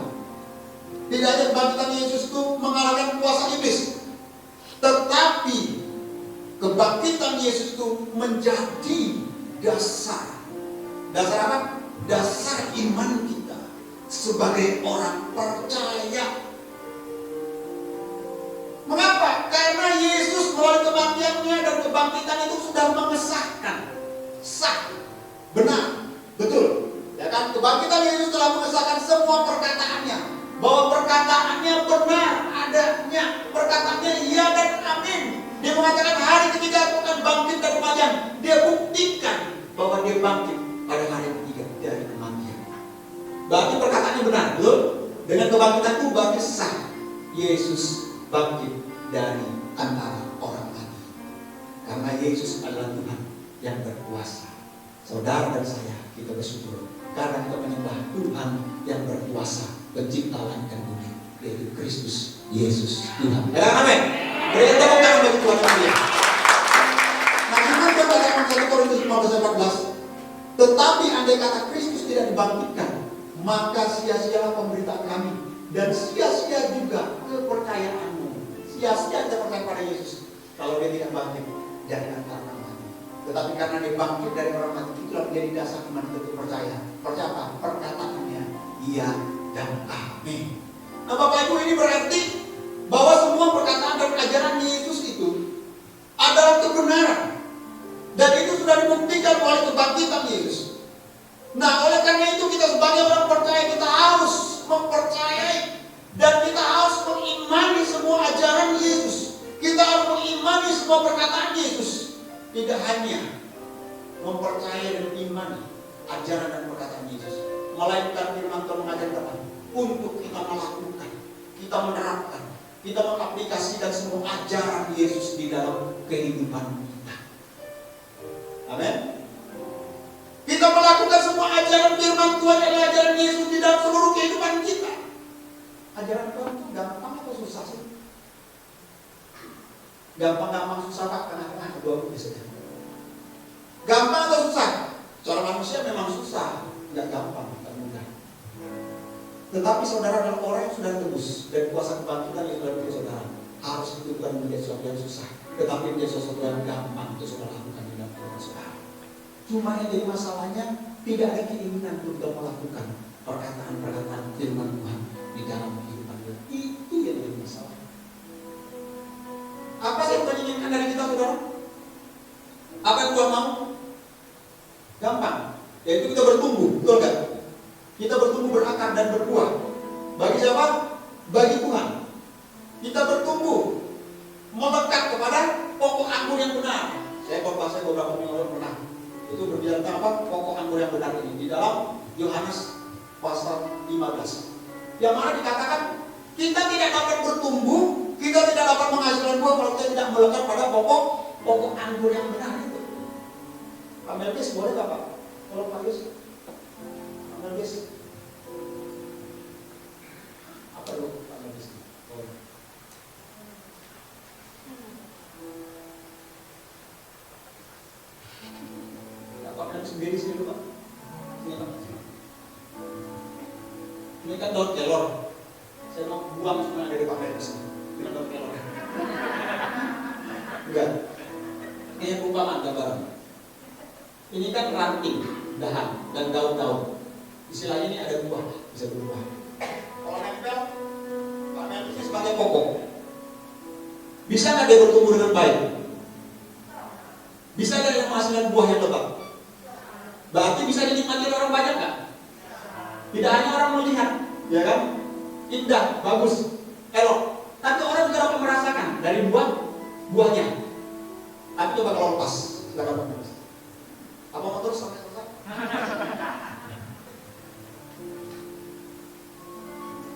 Tidak hanya kebangkitan Yesus itu mengalahkan kuasa iblis, tetapi kebangkitan Yesus itu menjadi dasar. Dasar apa? Dasar iman kita sebagai orang percaya. Mengapa? Karena Yesus melalui kematiannya dan kebangkitan itu sudah mengesahkan sah, benar, betul. Ya kan? Kebangkitan Yesus telah mengesahkan semua perkataannya, bahwa perkataannya benar adanya, perkataannya iya dan amin. Dia mengatakan hari ketiga aku akan bangkit dari kematian. Dia buktikan bahwa dia bangkit pada hari ketiga dari kematian. Berarti perkataannya benar, betul? Dengan kebangkitan itu berarti sah. Yesus bangkit dari antara orang mati. Karena Yesus adalah Tuhan yang berkuasa. Saudara dan saya, kita bersyukur karena kita menyembah Tuhan yang berkuasa, pencipta langit dan bumi, yaitu Kristus Yesus Tuhan. Ya, amin. Berikan tepuk tangan bagi Tuhan sekalian. Nah, firman Tuhan dalam 1 Korintus 15:14, tetapi andai kata Kristus tidak dibangkitkan, maka sia-sialah pemberitaan kami dan sia-sia juga kepercayaanmu. Sia-sia kita percaya pada Yesus kalau Dia tidak bangkit dari antara orang mati. Tetapi karena Dia bangkit dari orang mati, itulah menjadi dasar iman kita untuk percaya. Percaya apa? Perkataannya iya dan amin. Nah, Bapak Ibu, ini berarti bahwa semua perkataan dan ajaran Yesus itu adalah kebenaran. Dan itu sudah dibuktikan oleh kebangkitan Yesus. Nah, oleh karena itu kita sebagai orang percaya, kita harus mempercayai dan kita harus mengimani semua ajaran Yesus. Kita harus mengimani semua perkataan Yesus. Tidak hanya mempercayai dan mengimani ajaran dan perkataan Yesus, melainkan firman Tuhan mengajarkan apa? Untuk kita melakukan, kita menerapkan, kita mengaplikasikan semua ajaran Yesus di dalam kehidupan kita. Amin. Kita melakukan semua ajaran firman Tuhan dan ajaran Yesus di dalam seluruh kehidupan kita. Ajaran Tuhan itu gampang atau susah sih? Gampang-gampang susah Pak, tengah-tengah kedua biasanya. Gampang atau susah? Cara manusia memang susah, tidak gampang, tidak mudah. Tetapi saudara adalah orang yang sudah tebus dan kuasa kebangkitan yang sudah diberi saudara. Harus itu bukan menjadi sesuatu yang susah, tetapi menjadi sesuatu yang gampang untuk saudara lakukan di dalam kehidupan saudara. Cuma yang jadi masalahnya tidak ada keinginan untuk melakukan perkataan-perkataan firman Tuhan di dalam kehidupan kita. Itu yang jadi masalah. Apa sih yang Tuhan inginkan dari kita, saudara? Apa yang Tuhan mau? Gampang, yaitu kita bertumbuh, betul kan? Kita bertumbuh, berakar dan berbuah. Bagi siapa? Bagi Tuhan. Kita bertumbuh, melekat kepada pokok anggur yang benar. Saya berpuasa beberapa minggu lalu pernah. Itu berbicara tentang apa? Pokok anggur yang benar ini di dalam Yohanes pasal 15. Yang mana dikatakan kita tidak dapat bertumbuh, kita tidak dapat menghasilkan buah kalau kita tidak melekat pada pokok anggur yang benar itu. Pak Melkis boleh gak Pak? Tolong Pak Yus. Pak Melkis. Apa dulu Pak Melkis? Pak Melkis sendiri sini dulu Pak. Sini Pak. Ini kan daun kelor. Saya mau buang semua dari Pak Melkis. Ini daun kelor. Enggak. Ini perumpamaan gambaran. Ini kan ranting, dahan, dan daun-daun. Istilahnya ini ada buah, bisa berbuah. Kalau naik sifatnya pokok, bisa nggak dia bertumbuh dengan baik? Bisa nggak dia menghasilkan buah yang lebat? Berarti bisa dinikmati oleh orang banyak nggak? Tidak hanya orang melihat, ya kan? Indah, bagus, elok. Tapi orang juga dapat merasakan dari buahnya. Tapi coba kalau lepas, silakan Pak. Apa mau terus sampai selesai?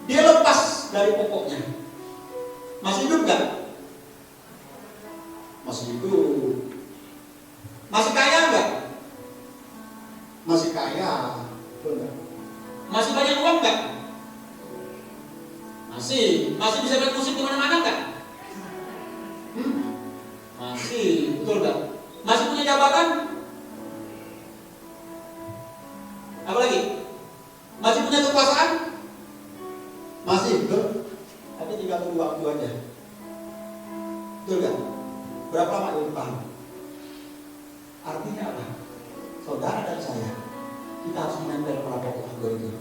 Dia lepas dari pokoknya. Masih hidup nggak? Masih hidup. Masih kaya nggak? Masih kaya. Masih banyak uang nggak? Masih bisa main musik di mana-mana nggak? Masih, betul nggak? Masih punya jabatan? Apa lagi? Masih punya kekuasaan? Masih, betul. Tapi tinggal tunggu waktu aja. Betul nggak? Berapa lama dia bertahan? Artinya apa? Saudara dan saya, kita harus menempel pada pokok anggur itu,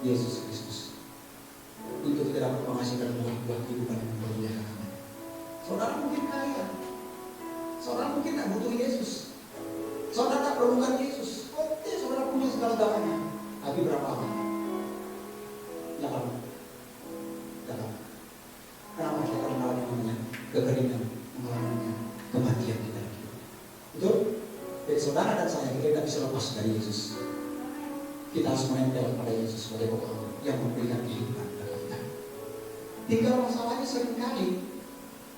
Yesus Kristus, untuk kita dapat menghasilkan buah-buah kehidupan yang berlimpah. Saudara mungkin kaya, saudara mungkin tak butuh Yesus, saudara tak perlukan Yesus. Oke, saudara punya segala-galanya. Tapi berapa lama? Tidak lama. Kenapa kita mengalami namanya kekeringan, mengalami kematian kita? Betul? Jadi saudara dan saya, kita tidak bisa lepas dari Yesus. Kita harus menempel pada Yesus sebagai pokok yang memberikan kehidupan dalam kita. Tinggal masalahnya seringkali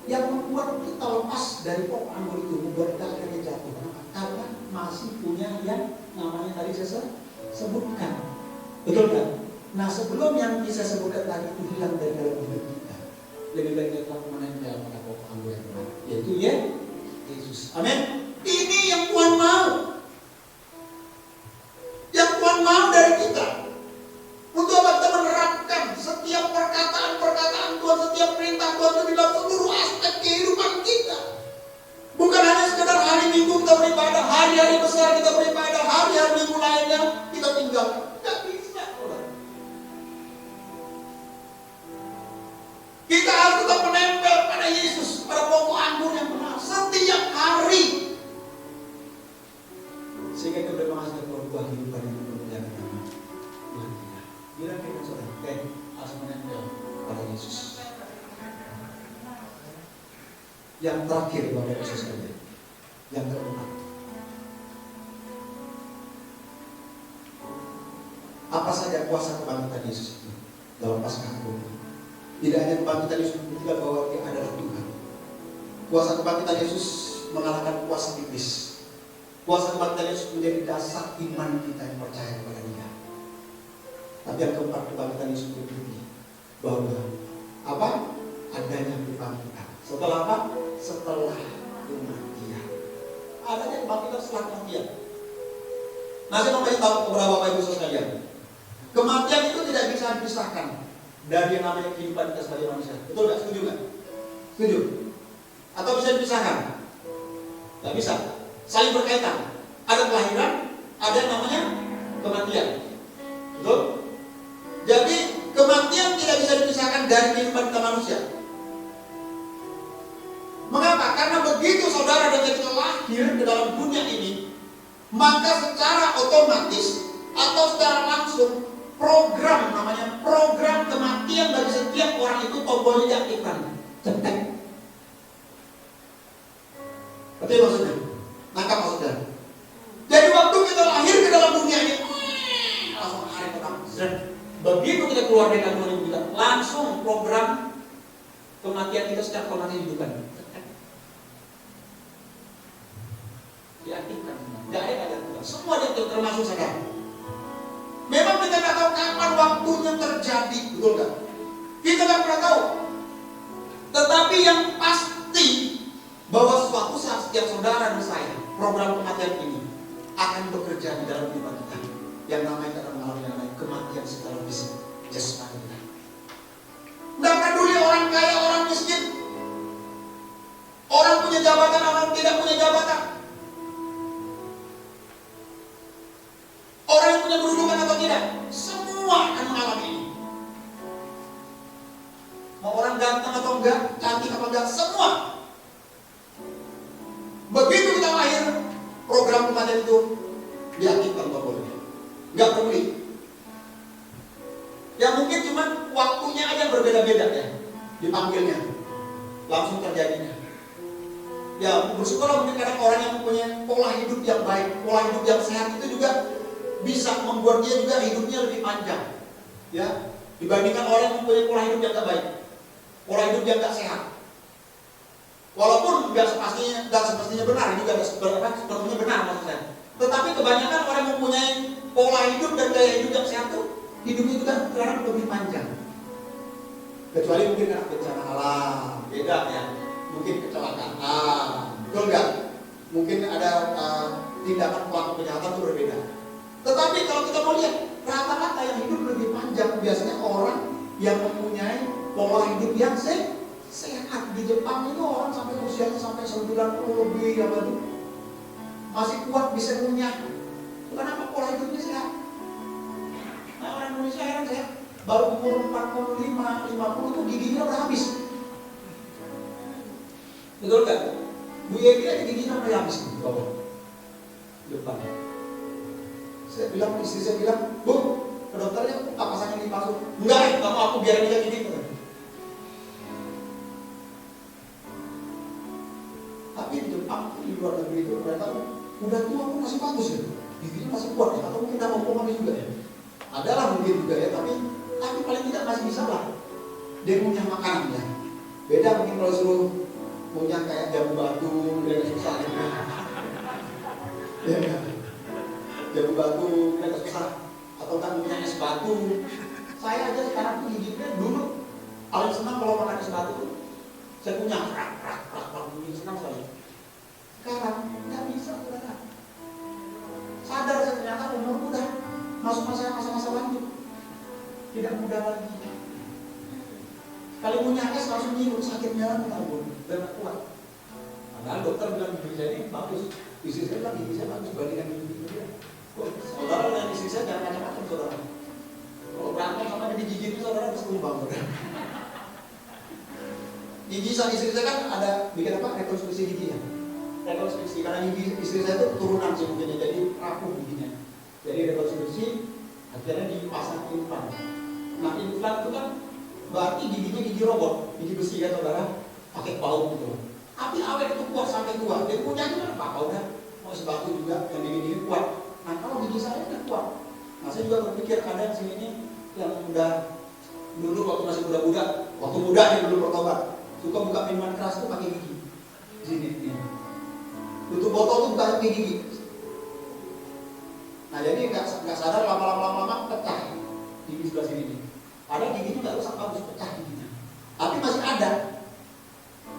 yang membuat kita lepas dari pokok anggur itu, membuat kita akhirnya jatuh. Kenapa? Karena masih punya yang namanya tadi saya sebutkan. Betul kan? Nah, sebelum yang saya sebutkan tadi itu hilang dari dalam hidup kita, lebih baik kita menempel pada pokok anggur yang benar, yaitu Yesus. Amin. Ini yang Tuhan mau. Yang Tuhan mau dari kita. Untuk apa kita menerapkan setiap perkataan-perkataan Tuhan, setiap perintah Tuhan di dalam seluruh aspek kehidupan kita. Bukan hanya sekedar hari Minggu kita beribadah, hari-hari besar kita beribadah, hari-hari Minggu lainnya kita tinggal. Tidak bisa. Kita harus tetap menempel pada Yesus, pada pokok anggur yang benar setiap hari. Sehingga kita boleh menghasilkan buah kehidupan yang berjalan nama Tuhan kita. Bila kita saudara, harus menempel pada Yesus. Yang terakhir, Bapak Ibu sekalian, yang keempat, apa saja kuasa kebangkitan Yesus itu dalam Paskah Agung? Tidak hanya kebangkitan Yesus membuktikan bahwa Dia adalah Tuhan. Kuasa kebangkitan Yesus mengalahkan kuasa iblis. Kuasa kebangkitan Yesus menjadi dasar iman kita yang percaya kepada Dia. Tapi yang keempat, kebangkitan Yesus berbukti bahwa apa? Adanya kebangkitan. Setelah apa? Setelah kematian. Adanya kebangkitan setelah kematian. Nah, saya mau kasih tahu kepada Bapak Ibu sekalian, kematian itu tidak bisa dipisahkan dari yang namanya kehidupan kita sebagai manusia. Betul nggak? Setuju nggak? Setuju? Atau bisa dipisahkan? Nggak bisa. Saling berkaitan. Ada kelahiran, ada yang namanya kematian. Betul? Jadi kematian tidak bisa dipisahkan dari kehidupan kita manusia. Mengapa? Karena begitu saudara dan kita lahir ke dalam dunia ini, maka secara otomatis atau secara langsung program, namanya program kematian bagi setiap orang itu tombolnya diaktifkan. Cetek. Betul maksudnya? Nangkap maksudnya? Jadi waktu kita lahir ke dalam dunia ini, langsung hari pertama. Begitu kita keluar dari kandungan ibu kita, langsung program kematian kita secara otomatis dihidupkan. Diaktifkan. Tidak ada semua yang termasuk saya. Memang kita tidak tahu kapan waktunya terjadi, betul nggak? Kita tidak pernah tahu. Tetapi yang pasti bahwa suatu saat setiap saudara dan saya, program kematian ini akan bekerja di dalam kehidupan kita. Yang namanya kita mengalami yang namanya kematian secara fisik, jasmani kita. Tidak peduli orang kaya, orang miskin, orang punya jabatan, orang tidak punya jabatan, orang yang punya kedudukan atau tidak, semua akan mengalami ini. Mau orang enggak, cantik apa enggak, semua. Begitu kita lahir, program kematian itu diaktifkan tombolnya. Enggak peduli. Ya mungkin cuma waktunya aja berbeda-beda ya, dipanggilnya. Langsung terjadinya. Ya bersyukurlah mungkin kadang orang yang mempunyai pola hidup yang baik, pola hidup yang sehat itu juga bisa membuat dia juga hidupnya lebih panjang. Ya, dibandingkan orang yang mempunyai pola hidup yang tidak baik, pola hidup yang tidak sehat. Walaupun nggak semestinya benar, ini juga sepenuhnya benar maksud saya. Tetapi kebanyakan orang yang mempunyai pola hidup dan gaya hidup yang sehat tuh hidupnya juga kadang lebih panjang. Kecuali mungkin karena bencana alam, beda ya. Mungkin kecelakaan, betul nggak? Mungkin ada tindakan pelaku kejahatan itu berbeda. Tetapi kalau kita mau lihat rata-rata yang hidup lebih panjang biasanya orang yang mempunyai pola hidup yang sehat. Di Jepang itu orang sampai usianya sampai 90 lebih ya baru masih kuat bisa ngunyah. Kenapa? Pola hidupnya sehat. Nah, orang Indonesia heran saya, baru umur 45, 50 tuh giginya udah habis. Betul kan? Bu Yegi aja giginya udah habis di bawah depan. Saya bilang, istri saya bilang, Bu, ke dokternya tak pasang ini palsu. Enggak, kamu aku biarin dia gini. Tapi di Jepang, di luar negeri itu ternyata udah tua pun masih bagus ya, giginya masih kuat ya, atau mungkin udah ompong habis juga ya. Adalah mungkin juga ya, tapi paling tidak masih bisa lah. Dia punya makanan ya. Beda mungkin kalau suruh punya kayak jamu batu, dia susah gitu. Ya kan? Jamu batu, mereka susah. Atau kan punya es batu. Saya aja sekarang tuh giginya dulu paling senang kalau makan es batu tuh. Saya punya bunyi senang sekali. Sekarang nggak bisa saudara. Sadar saya ternyata umur udah masuk masa-masa lanjut, tidak muda lagi. Kalau punya es langsung minum, sakitnya ampun, dan kuat. Padahal dokter bilang gigi saya ini bagus, istri saya bilang gigi saya bagus bandingkan gigi dia. Saudara dan istri saya jangan macam-macam saudara. Kalau berantem sama di gigi itu saudara harus tumbang saudara. Gigi sama istri saya kan ada bikin apa? Rekonstruksi gigi ya. Rekonstruksi karena gigi istri saya itu turunan sih mungkin jadi rapuh giginya. Jadi rekonstruksi akhirnya dipasang implan. Nah implan itu kan berarti giginya gigi robot, gigi besi kan saudara, pakai paut gitu. Tapi awet itu kuat sampai tua. Dia punya juga apa udah mau sebatu juga yang gigi kuat. Nah kalau gigi saya udah kuat. Nah saya juga berpikir kadang sini ini yang udah dulu waktu masih muda-muda, waktu muda nih belum bertobat, suka buka minuman keras tuh pakai gigi. Sini nih. Tutup botol tuh buka pakai gigi. Nah jadi nggak sadar lama-lama pecah gigi sebelah sini nih. Ada giginya nggak rusak bagus, pecah giginya. Tapi masih ada.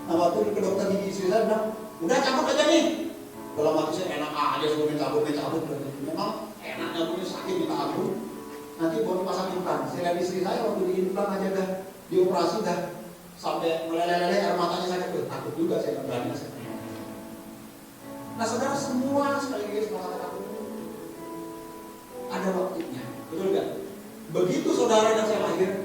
Nah waktu ke dokter gigi istri saya bilang, udah cabut aja nih. Dalam hati saya enak aja suruh cabut. Memang enaknya punya sakit minta cabut. Nanti mau dipasang implan. Saya lihat istri saya waktu di implan aja dah dioperasi dah sampai meleleh-leleh air matanya sakit. Takut juga saya nggak berani saya. Nah saudara semua sekaligus masalah takut ada waktunya, betul nggak? Begitu saudara dan saya lahir,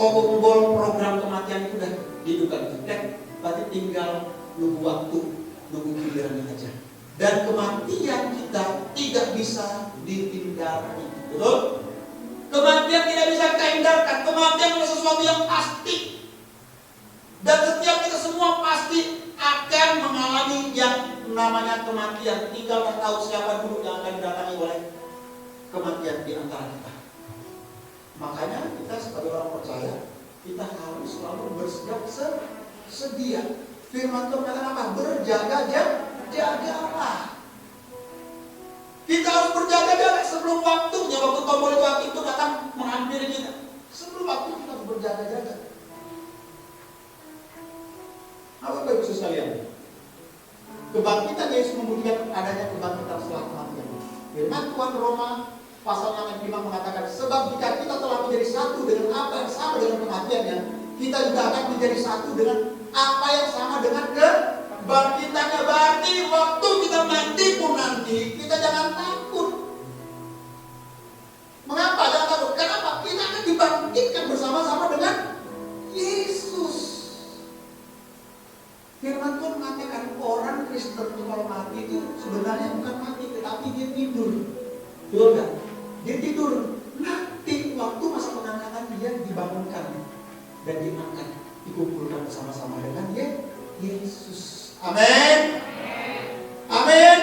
tombol program kematian itu udah dihidupkan dan berarti tinggal nunggu waktu, nunggu gilirannya aja. Dan kematian kita tidak bisa dihindarkan, betul? Kematian tidak bisa kita hindarkan. Kematian adalah sesuatu yang pasti. Dan setiap kita semua pasti akan mengalami yang namanya kematian. Tinggal tak tahu siapa dulu yang akan didatangi oleh kematian di antara kita. Makanya kita sebagai orang percaya, kita harus selalu bersiap sedia. Firman Tuhan kata apa? Berjaga-jagalah. Kita harus berjaga-jaga sebelum waktunya, waktu tombol itu aktif itu datang menghampiri kita. Sebelum waktu kita harus berjaga-jaga. Apa Bapak Ibu sekalian? Kebangkitan Yesus membuktikan adanya kebangkitan setelah kematian. Firman Tuhan Roma pasal 6 mengatakan, sebab jika kita telah menjadi satu dengan apa yang sama dengan kematiannya, kita juga akan menjadi satu dengan apa yang sama dengan kebangkitannya. Berarti waktu kita mati pun nanti kita jangan takut. Mengapa jangan takut? Kenapa? Kita akan dibangkitkan bersama-sama dengan Yesus. mengatakan orang Kristen itu kalau mati itu sebenarnya bukan mati, tetapi dia tidur. Betul nggak? Dia tidur. Nanti waktu masa pengangkatan dia dibangunkan dan diangkat, dikumpulkan bersama-sama dengan Yesus. Amin. Amin.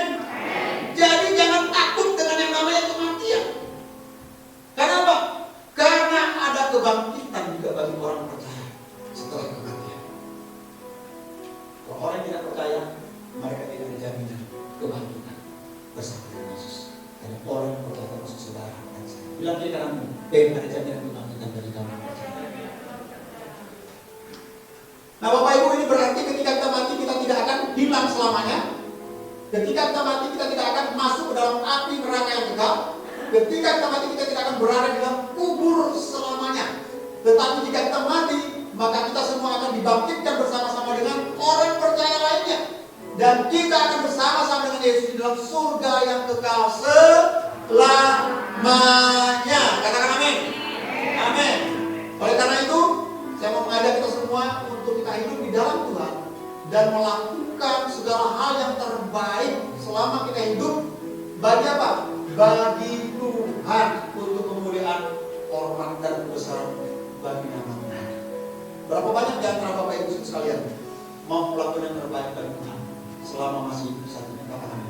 Jadi jangan takut dengan yang namanya kematian. Kenapa? Karena ada kebangkitan juga bagi orang percaya setelah kematian. Kalau orang yang tidak percaya, mereka tidak ada jaminan kebangkitan bersama dengan Yesus. Karena orang yang percaya termasuk saudara dan saya. Bilang dia kamu, ada jaminan kebangkitan dari kamu. Nah Bapak Ibu, ini berarti ketika kita mati kita tidak akan hilang selamanya. Ketika kita mati kita tidak akan masuk ke dalam api neraka yang kekal. Ketika kita mati kita tidak akan berada di dalam kubur selamanya. Tetapi jika kita mati, maka kita semua akan dibangkitkan bersama-sama dengan orang percaya lainnya. Dan kita akan bersama-sama dengan Yesus di dalam surga yang kekal selamanya. Katakan amin. Amin. Oleh karena itu, saya mau mengajak kita semua untuk kita hidup di dalam Tuhan dan melakukan segala hal yang terbaik selama kita hidup. Bagi apa? Bagi Tuhan, untuk kemuliaan, hormat dan kebesaran bagi nama Tuhan. Berapa banyak di antara Bapak Ibu sekalian mau melakukan yang terbaik bagi Tuhan selama masih hidup saat ini? Katakan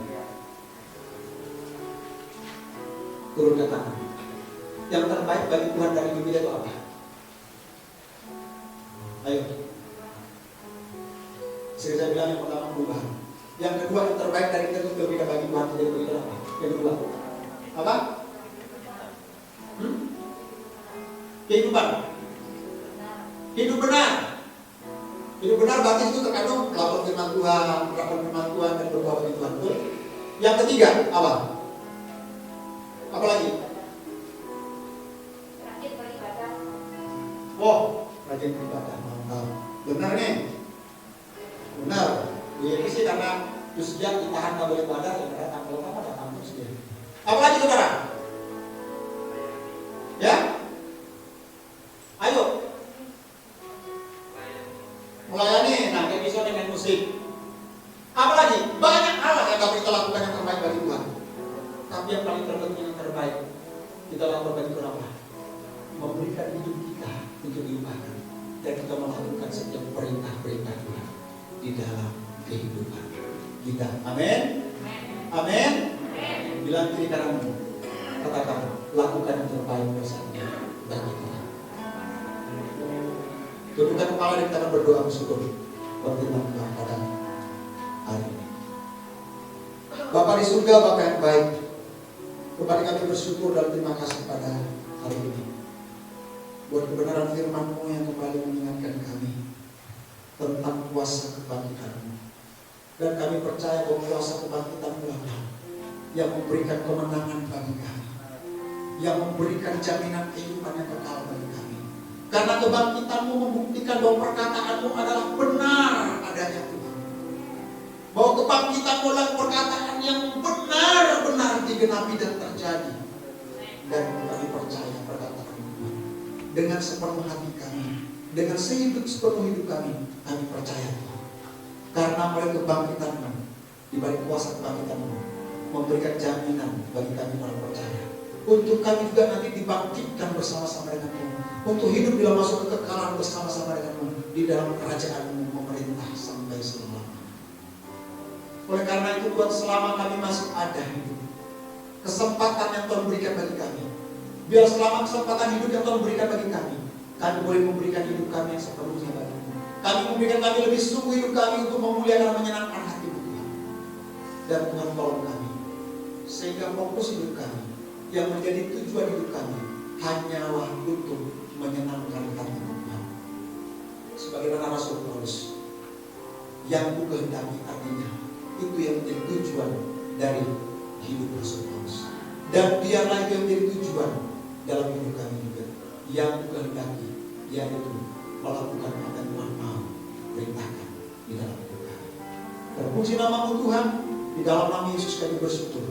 turunkan tangan. Yang terbaik bagi Tuhan dari hidup kita itu apa? Ayo. Saya bilang yang pertama perubahan. Yang kedua yang terbaik dari kita itu kita bagi Tuhan jadi begitu apa? Yang kedua apa? Kehidupan. Hidup benar. Hidup benar berarti itu terkandung melakukan firman Tuhan dan berdoa bagi Tuhan. Betul? Yang ketiga apa? Apa lagi? Rajin beribadah. Oh, rajin beribadah. Benar nih. Benar. Ini sih karena Yusian ditahan tak boleh ibadah, yang datang kalau apa datang terus dia. Apa lagi saudara? Ya? Ayo. Melayani, nah kayak bisa main musik. Apa lagi? Banyak hal yang dapat kita lakukan yang terbaik bagi Tuhan. Tapi yang paling terpenting yang terbaik kita lakukan bagi Tuhan apa? Memberikan hidup kita untuk diubahkan dan kita melakukan setiap perintah-perintah Tuhan di dalam kehidupan kita. Amin. Amin. Bilang kiri kananmu, katakan lakukan yang terbaik bersama bagi Tuhan. Tundukkan kepala dan kita akan berdoa bersyukur berfirman Tuhan pada hari ini. Bapa di surga, Bapa yang baik, kepada kami bersyukur dan terima kasih pada hari ini buat kebenaran firman-Mu yang kembali mengingatkan kami tentang kuasa kebangkitan-Mu. Dan kami percaya bahwa kuasa kebangkitan-Mu lah yang memberikan kemenangan bagi kami, yang memberikan jaminan kehidupan yang kekal bagi kami. Karena kebangkitan-Mu membuktikan bahwa perkataan-Mu adalah benar adanya Tuhan. Bahwa kebangkitan-Mu adalah perkataan yang benar-benar digenapi dan terjadi. Dan kami percaya perkataan-Mu Tuhan. Dengan sepenuh hati kami, dengan sepenuh hidup kami percaya Tuhan. Karena melalui kebangkitan-Mu, di balik kuasa kebangkitan-Mu, memberikan jaminan bagi kami orang percaya. Untuk kami juga nanti dibangkitkan bersama-sama dengan-Mu. Untuk hidup bila masuk kekekalan bersama-sama dengan-Mu di dalam kerajaan-Mu memerintah sampai selama-lamanya. Oleh karena itu Tuhan, selama kami masih ada hidup, kesempatan yang Tuhan berikan bagi kami, biar selama kesempatan hidup yang Tuhan berikan bagi kami boleh memberikan hidup kami yang sepenuhnya bagi-Mu. Kami memberikan kami lebih sungguh hidup kami untuk memuliakan dan menyenangkan hati-Mu Tuhan. Dan Tuhan tolong kami sehingga fokus hidup kami yang menjadi tujuan hidup kami hanyalah untuk menyenangkan hati Tuhan. Sebagaimana Rasul Paulus yang ku kehendaki, artinya itu yang menjadi tujuan dari hidup Rasul Paulus. Dan biarlah itu yang menjadi tujuan dalam hidup kami juga, yang ku kehendaki, yaitu melakukan apa yang Tuhan mau perintahkan di dalam hidup kami. Terpuji nama-Mu Tuhan, di dalam nama Yesus kami bersyukur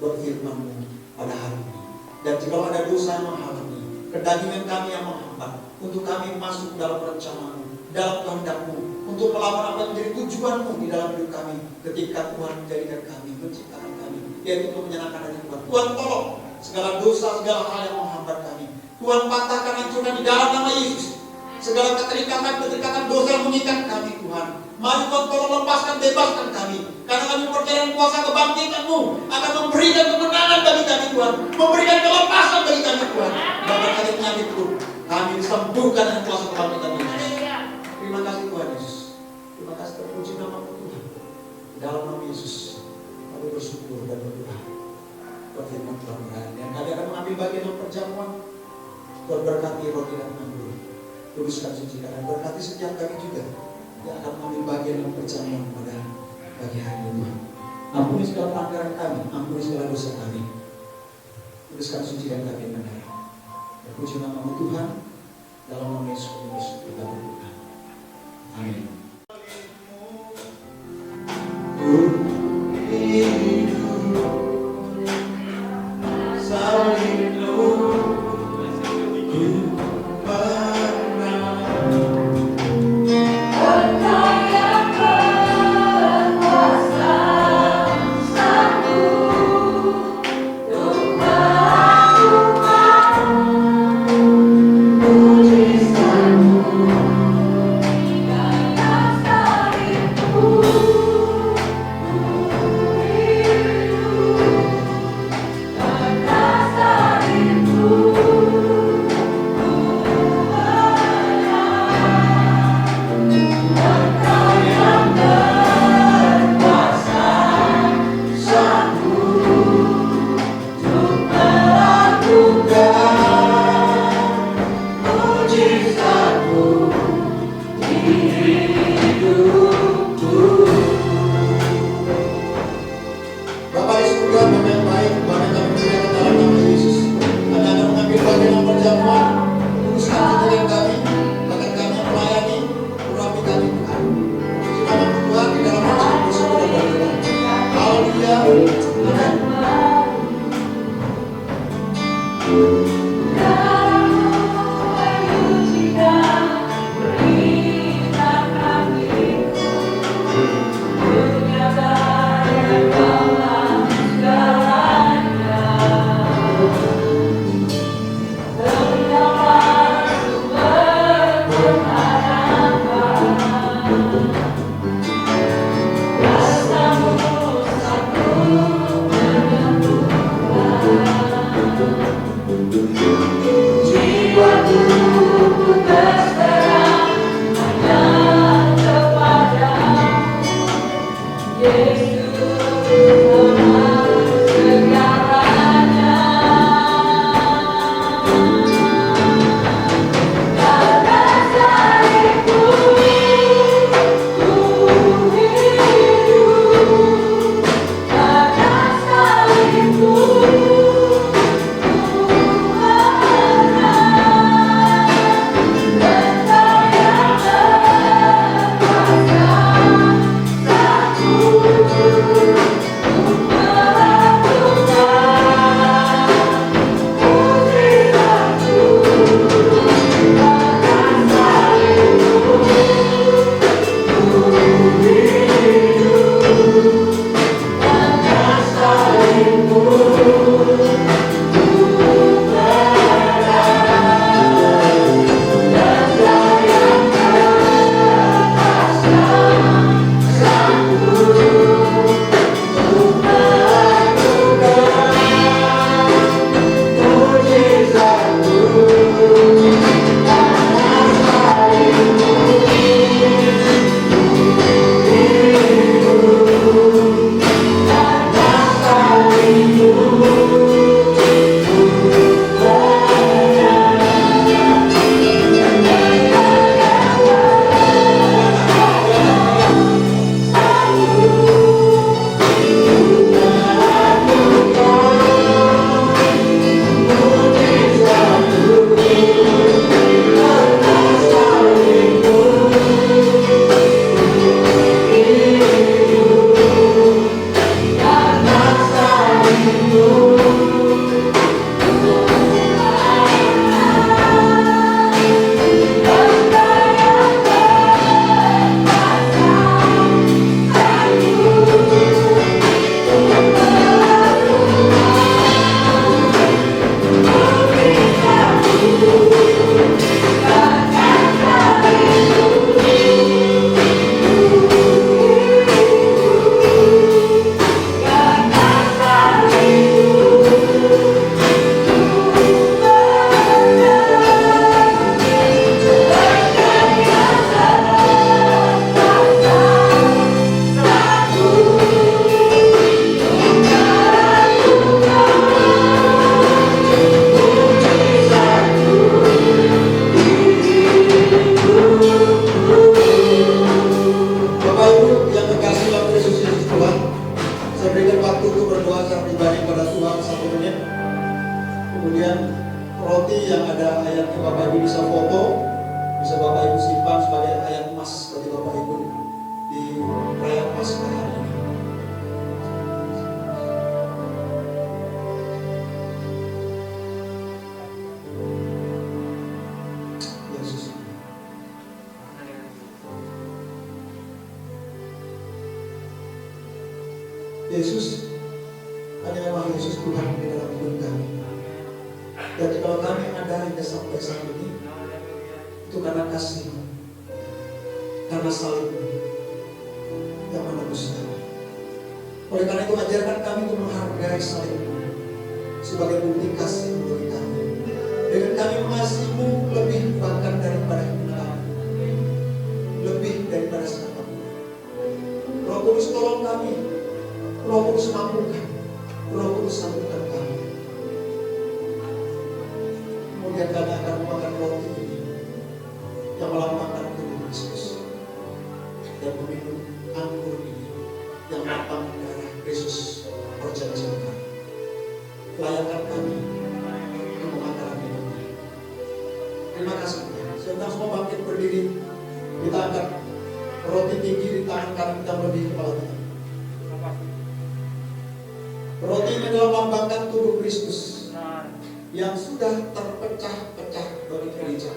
buat firman-Mu pada hari ini. Dan jika ada dosa yang menghalangi, kedagingan kami yang menghambat untuk kami masuk dalam rencana-Mu, dalam kehendak-Mu, untuk melakukan apa yang menjadi tujuanmu di dalam hidup kami ketika Tuhan menjadikan kami, menciptakan kami, yaitu untuk menyenangkan hati Tuhan. Tuhan tolong segala dosa, segala hal yang menghambat kami. Tuhan patahkan, hancurkan di dalam nama Yesus segala keterikatan dosa yang mengikat kami Tuhan. Mari Tuhan tolong lepaskan, bebaskan kami, karena kami percaya kuasa kebangkitan-Mu akan memberikan kemenangan bagi kami Tuhan, memberikan kelepasan bagi kami Tuhan. Bahkan kami penyakit pun kami disembuhkan dengan kuasa kebangkitan Yesus. Terima kasih Tuhan Yesus. Terima kasih, terpuji nama-Mu Tuhan. Dalam nama Yesus kami bersyukur dan berdoa. Tuhan firman Tuhan berani, dan kami akan mengambil bagian dalam perjamuan. Tuhan berkati roti dan anggur, kuduskan, sucikan, dan berkati setiap kami juga yang akan mengambil bagian dalam perjamuan pada pagi hari ini. Ampuni segala pelanggaran kami, ampuni segala dosa kami, kuduskan, sucikan kami dengan darah. Terpuji nama-Mu Tuhan. Dalam nama Yesus kami bersyukur dan berdoa. Amin. Kau beribadah pada Tuhan 1 menit. Kemudian roti yang ada ayatnya Bapak Ibu bisa foto, bisa Bapak Ibu simpan sebagai ayat emas bagi Bapak Ibu di perayaan Paskah hari ini. Yesus. Yesus, hanya memang Yesus Tuhan di dalam hidup kami. Dan kalau kami ada hingga sampai saat ini, itu karena kasih, karena salib yang menebus kami. Oleh karena itu ajarkan kami untuk menghargai salib sebagai bukti kasih bagi kami. Dengan kami mengasihimu lebih bahkan daripada hidup kami, lebih daripada siapapun. Roh Kudus tolong kami, Roh Kudus mampukan, Roh Kudus sambutkan kami. Kemudian kami akan memakan roti ini yang melambangkan tubuh Kristus dan meminum anggur ini yang melambangkan darah Kristus perjanjian kami. Layakkan kami untuk memakan minumnya. Terima kasih Tuhan. Sebentar semua bangkit berdiri. Kita angkat roti tinggi di tangan kanan kita melebihi kepala kita. Roti ini adalah melambangkan tubuh Kristus yang sudah terpecah-pecah bagi gereja.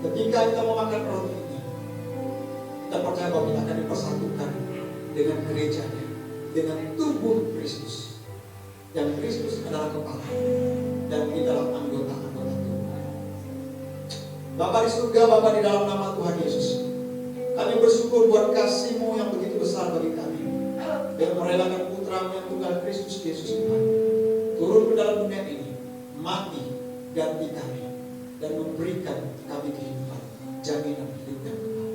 Ketika kita memakan roti ini, kita percaya bahwa kita akan dipersatukan dengan gerejanya, dengan tubuh Kristus. Yang Kristus adalah kepala dan kita adalah anggota-anggota tubuh. Bapa di surga, Bapa di dalam nama Tuhan Yesus, kami bersyukur buat kasih-Mu yang begitu besar bagi kami. Dan merelakan putra-Mu yang tunggal Kristus Yesus Tuhan turun ke dalam dunia ini, mati ganti kami dan memberikan kami kehidupan, jaminan hidup yang kekal.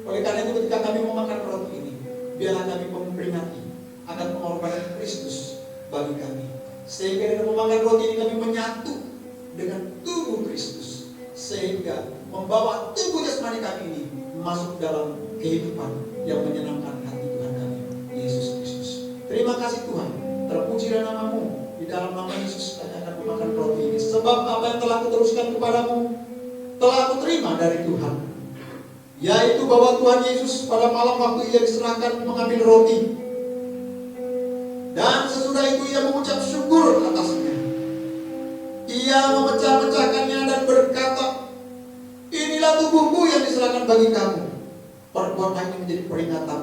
Oleh karena itu ketika kami memakan roti ini, biarlah kami memperingati akan pengorbanan Kristus bagi kami. Sehingga dengan memakan roti ini kami menyatu dengan tubuh Kristus, sehingga membawa tubuh jasmani kami ini masuk dalam kehidupan yang menyenangkan hati Tuhan kami, Yesus Kristus. Terima kasih Tuhan, terpujilah nama-Mu. Di dalam nama Yesus kami akan memakan roti ini. Sebab apa yang telah kuteruskan kepadamu telah aku terima dari Tuhan, yaitu bahwa Tuhan Yesus pada malam waktu Ia diserahkan mengambil roti, dan sesudah itu Ia mengucap syukur atasnya. Ia memecah-mecahkannya dan berkata, inilah tubuhku yang diserahkan bagi kamu. Perbuatan ini menjadi peringatan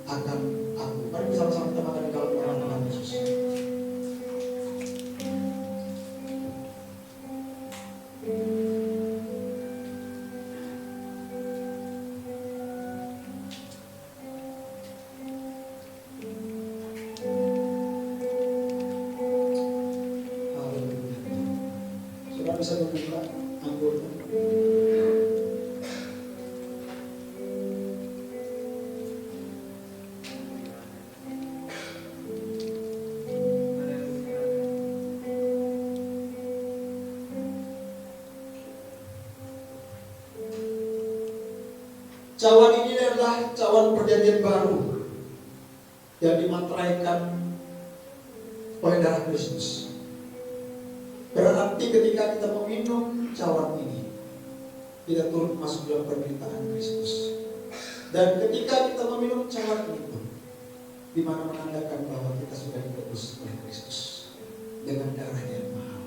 akan aku. Mari bersama-sama kita makan di dalam nama Tuhan Yesus. Bisa membuka anggota. Cawan ini adalah cawan perjanjian baru yang dimateraikan oleh darah Kristus. Berarti ketika kita meminum cawan ini, kita turut masuk dalam penderitaan Kristus. Dan ketika kita meminum cawan ini pun, di mana menandakan bahwa kita sudah ditebus oleh Kristus dengan darahnya yang mahal.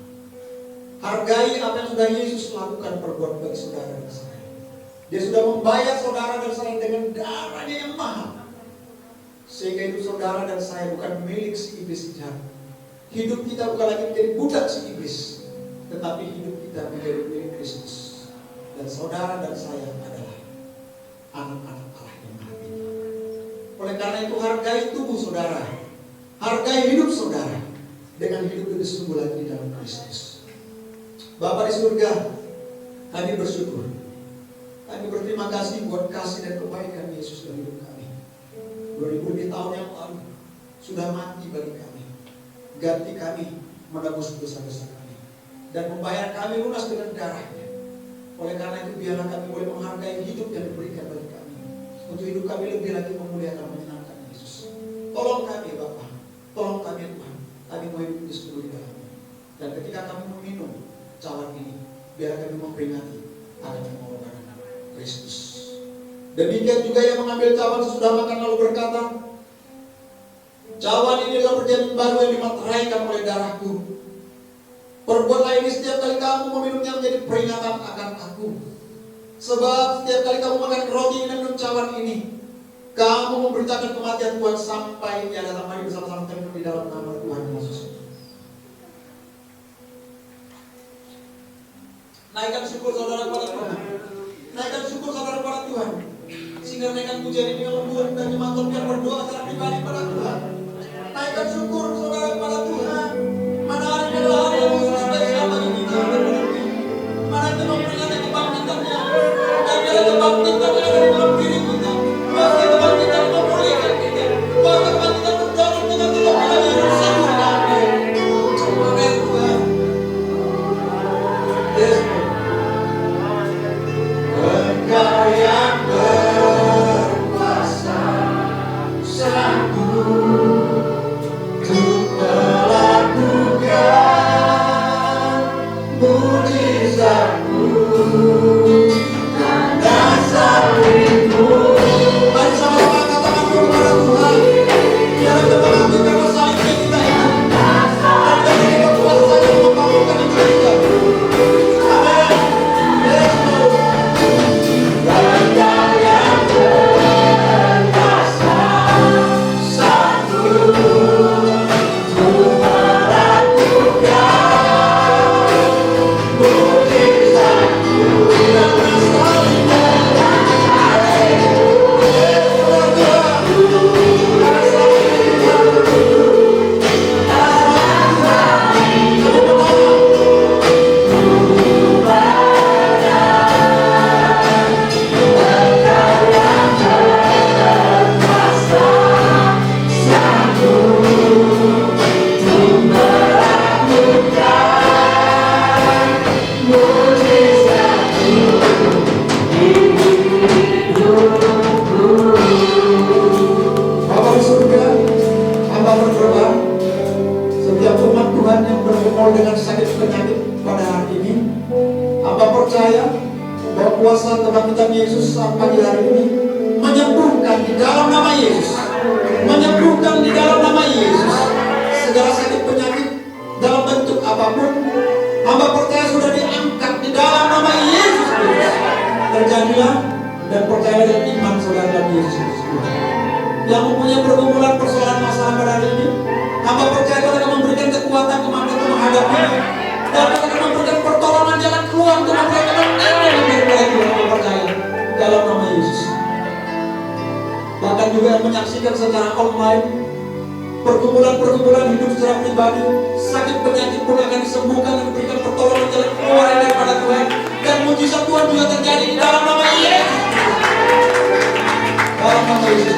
Hargai apa yang sudah Yesus lakukan perbuat bagi saudara dan saya. Dia sudah membayar saudara dan saya dengan darahnya yang mahal. Sehingga itu saudara dan saya bukan milik si iblis jahat. Hidup kita bukan lagi menjadi budak si iblis, tetapi hidup kita menjadi milik Kristus. Dan saudara dan saya adalah anak-anak Allah yang Maha Tinggi. Oleh karena itu hargai tubuh saudara, hargai hidup saudara dengan hidup lebih sungguh lagi di dalam Kristus. Bapa di surga, kami bersyukur, kami berterima kasih buat kasih dan kebaikan Yesus dalam hidup kami. 2000 lebih tahun yang lalu sudah mati bagi kami, ganti kami, menebus dosa-dosa kami, dan membayar kami lunas dengan darahnya. Oleh karena itu biarlah kami boleh menghargai hidup yang diberikan bagi kami, untuk hidup kami lebih lagi memuliakan menyenangkan Yesus. Tolong kami Bapa, tolong kami Tuhan, ketika kamu meminum cawan ini, biar kami memperingati akan pengorbanan Kristus. Demikian juga yang mengambil cawan sesudah makan lalu berkata, cawan ini adalah perjanjian baru yang dimateraikan oleh darahku. Perbuatlah ini setiap kali kamu meminumnya menjadi peringatan akan aku. Sebab setiap kali kamu makan roti dan minum cawan ini, kamu memberitakan kematian Tuhan sampai Ia datang. Mari bersama-sama kita di dalam nama Tuhan Yesus. Naikkan syukur saudara kepada Tuhan. Naikkan syukur saudara kepada Tuhan. Sehingga naikkan pujian ini dengan lembut dan nyemangat biar berdoa secara pribadi pada Tuhan. Naikkan syukur saudara kepada Tuhan. Mana hari ini adalah hari yang khusus spesial bagi kita dan bagi. Mana itu memperingati kebangkitannya. Dan biar kebangkitan yang ada di dalam diri kita. Kuasa kebangkitan memulihkan kita. Kuasa kebangkitan mendorong kita untuk menjadi hidup sempurna. Amin Tuhan. Yes. Engkau yang berkuasa, sanggup untuk melakukan mujizat-Mu dan dasar-Mu. Mari sama-sama katakan kepada Tuhan, biar kita kita bersaling kita itu, dan kita berkuasa yang membangunkan hidup kita. Amin. Yes, Lord. Engkau yang berkuasa, sanggup untuk melakukan mujizat-Mu dan dasar-Mu. Bapa di surga, hamba berdoa setiap umat Tuhan yang bergumul dengan sakit penyakit pada hari ini, hamba percaya bahwa kuasa kebangkitan Yesus saat pagi hari ini menyembuhkan di dalam nama Yesus, menyembuhkan di dalam nama Yesus segala sakit penyakit dalam bentuk apapun. Hamba percaya sudah diangkat di dalam nama Yesus Kristus. Terjadilah dan percaya dengan iman saudara dalam Yesus Kristus. Yang mempunyai pergumulan persoalan masalah pada hari ini, hamba percaya Tuhan akan memberikan kekuatan kemampuan untuk menghadapinya, dan Tuhan akan memberikan pertolongan jalan keluar untuk memperoleh Tuhan. Hamba percaya dalam nama Yesus. Bahkan juga yang menyaksikan secara online pergumulan hidup secara pribadi, sakit penyakit pun akan disembuhkan dan diberikan pertolongan jalan keluar daripada Tuhan, dan mujizat Tuhan juga terjadi di dalam nama Yesus. Dalam nama Yesus.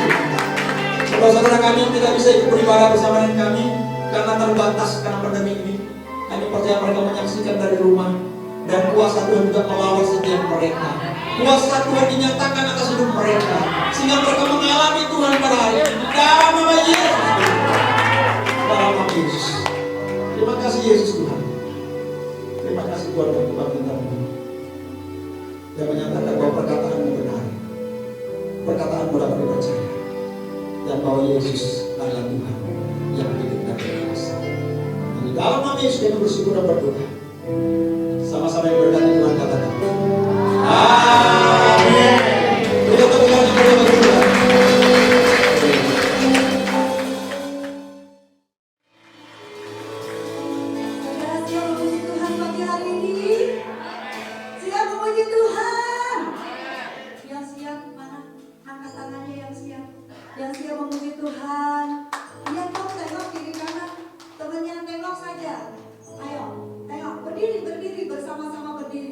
Saudara-saudara kami yang tidak bisa ikut beribadah bersama dengan kami karena terbatas karena pandemi ini, kami percaya mereka menyaksikan dari rumah, dan kuasa Tuhan juga melawat setiap mereka. Kuasa Tuhan dinyatakan atas hidup mereka sehingga mereka mengalami Tuhan pada hari ini dalam nama Yesus. Dalam nama Yesus. Terima kasih Yesus Tuhan. Terima kasih Tuhan untuk kebangkitan-Mu yang menyatakan bahwa perkataan-Mu benar, perkataan-Mu dapat dipercaya, dan bahwa Yesus adalah Tuhan yang hidup dan berkuasa. Di dalam nama Yesus kami bersyukur dan berdoa. Sama-sama yang berkati Tuhan katakan amin. Berikan tepuk tangan yang meriah bagi Tuhan. Saudara siap memuji Tuhan pagi hari ini? Siap memuji Tuhan? Yang siap mana? Angkat tangannya yang siap. Yang siap memuji Tuhan. Lihat dong, tengok kiri kanan. Temannya tengok saja. Ayo, tengok. Berdiri bersama-sama berdiri.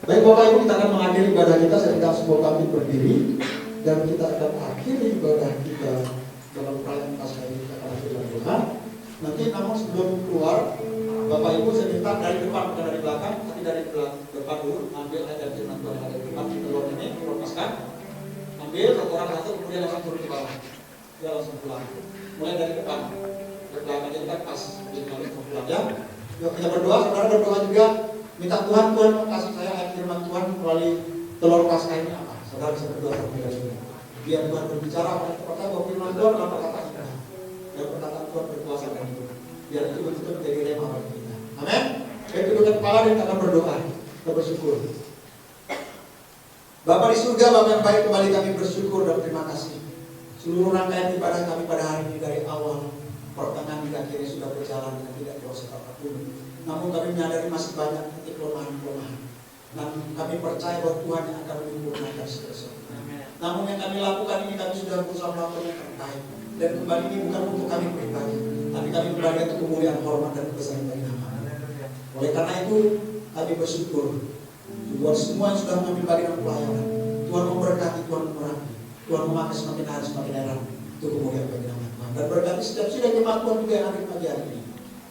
Baik Bapak Ibu, kita akan mengakhiri ibadah kita. Saya minta semua kami berdiri dan kita akan akhiri ibadah kita dalam perayaan Paskah ini. Kita akan akhiri dengan doa. Nanti namun sebelum keluar, Bapak Ibu saya minta dari depan bukan dari belakang, tapi dari depan dulu ambil ayat firman Tuhan yang ada di depan telur ini, telur Paskah. Ambil satu orang satu, kemudian langsung turun ke bawah. Dia langsung pulang. Mulai dari depan ke belakang jadi kan pas jadi langsung pulang ya. Yuk kita berdoa, saudara berdoa juga. Minta Tuhan kasih saya ayat firman Tuhan melalui telur Paskah ini apa? Saudara bisa berdoa terlebih dahulu. Biar Tuhan berbicara perkata bahwa firman Tuhan adalah perkataan Tuhan. Dan perkataan Tuhan berkuasa dan hidup. Biar itu betul-betul menjadi rema bagi kita. Amin. Baik, tundukkan kepala dan kita akan berdoa. Kita bersyukur. Bapa di surga, Bapa yang baik, kembali kami bersyukur dan terima kasih. Seluruh rangkaian ibadah kami pada hari ini dari awal pertengahan hingga akhirnya sudah berjalan dengan tidak proses apapun. Namun kami menyadari masih banyak titik kelemahan-kelemahan. Dan kami percaya bahwa Tuhan yang akan menyempurnakan segala sesuatu. Namun yang kami lakukan ini kami sudah berusaha melakukan yang terbaik. Dan kembali ini bukan untuk kami pribadi, tapi kami kembali untuk kemuliaan, hormat dan kebesaran bagi nama. Oleh karena itu kami bersyukur buat semua yang sudah mengambil bagian pelayanan. Tuhan memberkati, Tuhan memberkati. Tuhan memakai semakin hari semakin heran untuk kemuliaan bagi nama Tuhan. Dan berkati setiap sidang jemaat Tuhan juga yang ada di pagi hari ini.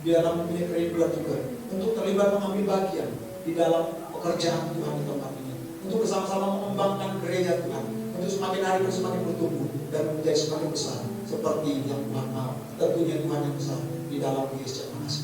Biarlah mempunyai kerinduan juga untuk terlibat mengambil bagian di dalam pekerjaan Tuhan di tempat ini. Untuk bersama-sama mengembangkan gereja Tuhan. Untuk semakin hari semakin bertumbuh dan menjadi semakin besar. Seperti yang Tuhan mau. Tentunya Tuhan yang besar di dalam Yesus Kristus.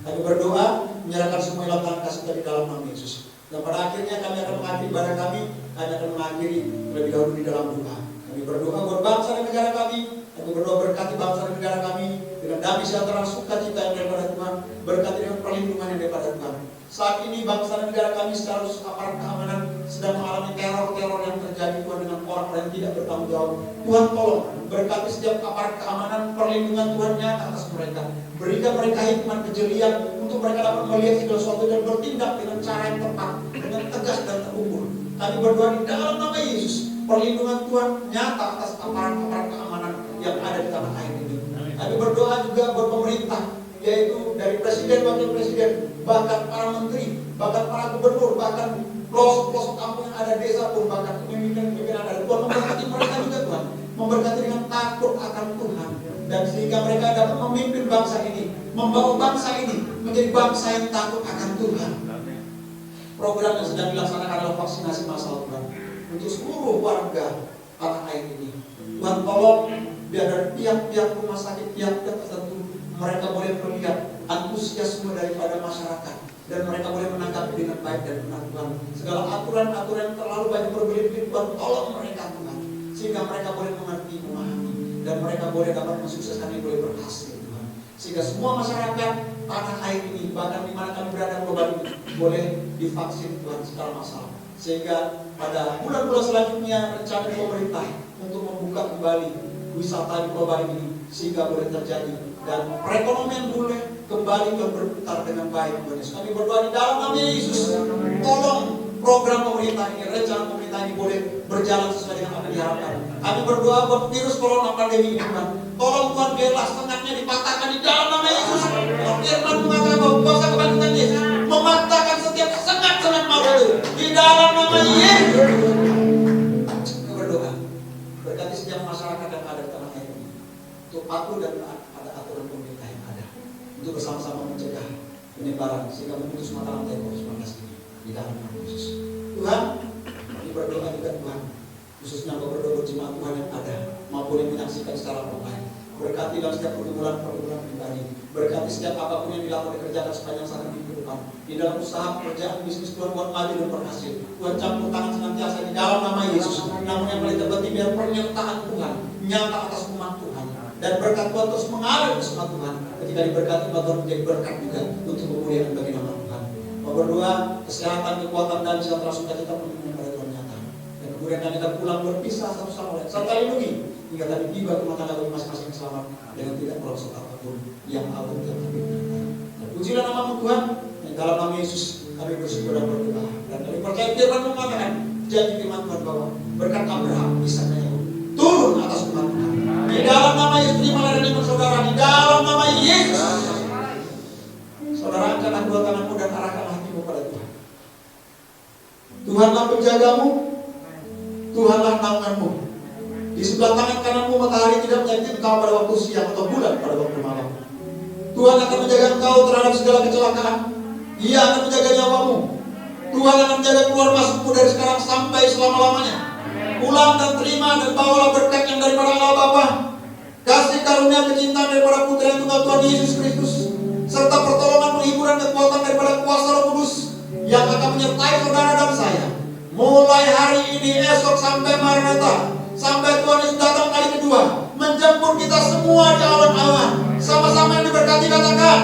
Kami berdoa menyerahkan semua dalam kasih kita di dalam nama Yesus. Dan pada akhirnya kami akan mengakhiri ibadah kami akan mengakhiri terlebih dahulu di dalam doa. Kami berdoa buat bangsa dan negara kami. Kami berdoa berkati bangsa dan negara kami dengan damai sejahtera sukacita yang daripada Tuhan, berkati dengan perlindungan yang daripada Tuhan. Saat ini bangsa dan negara kami secara aparat keamanan sedang mengalami teror-teror yang terjadi Tuhan dengan orang-orang yang tidak bertanggung jawab. Tuhan tolong berkati setiap aparat keamanan, perlindungan Tuhan nyata atas mereka. Berikan mereka hikmat kejelian untuk mereka dapat melihat segala sesuatu dan bertindak dengan cara yang tepat, dengan tegas dan terukur. Kami berdoa di dalam nama Yesus, perlindungan Tuhan nyata atas aparat-aparat keamanan yang ada di tanah air ini. Kami berdoa juga buat pemerintah, yaitu dari presiden, wakil presiden, bahkan para menteri, bahkan para gubernur, bahkan pelosok-pelosok kampung yang ada desa pun, bahkan pemimpin-pemimpin yang ada. Tuhan memberkati mereka juga Tuhan, memberkati dengan takut akan Tuhan, dan sehingga mereka dapat memimpin bangsa ini, membawa bangsa ini menjadi bangsa yang takut akan Tuhan. Program yang sedang dilaksanakan adalah vaksinasi massal Tuhan untuk seluruh warga tanah air ini. Tuhan tolong biar dari pihak-pihak rumah sakit, pihak-pihak tertentu mereka boleh melihat antusiasme daripada masyarakat dan mereka boleh menanggapi dengan baik dan benar Tuhan. Segala aturan-aturan yang terlalu banyak berbelit-belit Tuhan tolong mereka Tuhan, sehingga mereka boleh mengerti, memahami, dan mereka boleh dapat mensukseskan ini, boleh berhasil Tuhan. Sehingga semua masyarakat tanah air ini, bahkan di mana kami berada global ini, boleh divaksin Tuhan secara massal. Sehingga pada bulan-bulan selanjutnya rencana pemerintah untuk membuka kembali wisata di global ini sehingga boleh terjadi dan perekonomian boleh kembali berputar dengan baik. Kami berdoa di dalam nama Yesus, tolong program pemerintah ini, rencana pemerintah ini boleh berjalan sesuai dengan apa yang diharapkan. Kami berdoa buat virus corona pandemi ini Tuhan, tolong Tuhan biarlah sengatnya dipatahkan di dalam nama Yesus. Firman mengatakan bahwa kuasa kebangkitan Yesus mematahkan setiap sengat-sengat maut itu di dalam nama Yesus. Kami berdoa berkati setiap masyarakat yang ada di tanah air ini untuk patuh dan taat pada aturan pemerintah yang ada, untuk bersama-sama mencegah penyebaran sehingga memutus mata rantai COVID-19 ini di dalam nama Yesus. Tuhan, kami berdoa juga Tuhan, khususnya berdoa buat jemaat Tuhan yang ada maupun yang menyaksikan secara online. Berkati dalam setiap pergumulan pribadi, berkati setiap apapun yang dilakukan dikerjakan sepanjang sana di depan, di dalam usaha pekerjaan bisnis Tuhan buat maju dan berhasil. Tuhan campur tangan senantiasa di dalam nama Yesus. Namun yang paling terpenting biar penyertaan Tuhan nyata atas umat Tuhan, dan berkat Tuhan terus mengalir ke umat Tuhan. Ketika diberkati Tuhan menjadi berkat juga untuk kemuliaan bagi nama Tuhan. Mau berdoa kesehatan, kekuatan dan sejahtera sukacita perlindungan pada Tuhan nyata. Dan kemudian kami akan pulang berpisah satu sama lain serta lindungi hingga kami tiba ke rumah tangga bagi masing-masing selamat dengan tidak merosot apapun yang agung yang kami berikan. Dan pujilah nama Tuhan. Yang dalam nama Yesus kami bersyukur dan berdoa. Dan kami percaya firman mengatakan, janji firman Tuhan bahwa berkat Abraham, Ishak dan Yakub turun atas umat Tuhan. Di dalam nama Yesus terimalah dan iman saudara di dalam nama Yesus. Saudara angkatlah dua tanganmu dan arahkanlah hatimu pada Tuhan. Tuhanlah penjagamu, Tuhanlah naunganmu. Di sebelah tangan kananmu matahari tidak menyakiti engkau pada waktu siang atau bulan pada waktu malam. Tuhan akan menjaga engkau terhadap segala kecelakaan. Ia akan menjaga nyawamu. Tuhan akan menjaga keluar masukmu dari sekarang sampai selama-lamanya. Pulang dan terima dan bawalah berkat yang daripada Allah Bapa, kasih karunia kecintaan daripada Putra yang tunggal Tuhan Yesus Kristus, serta pertolongan, penghiburan, kekuatan daripada kuasa Roh Kudus yang akan menyertai saudara dan saya mulai hari ini, esok sampai Maranatha, sampai Tuhan Yesus datang kali kedua menjemput kita semua di awan-awan. Sama-sama yang diberkati katakan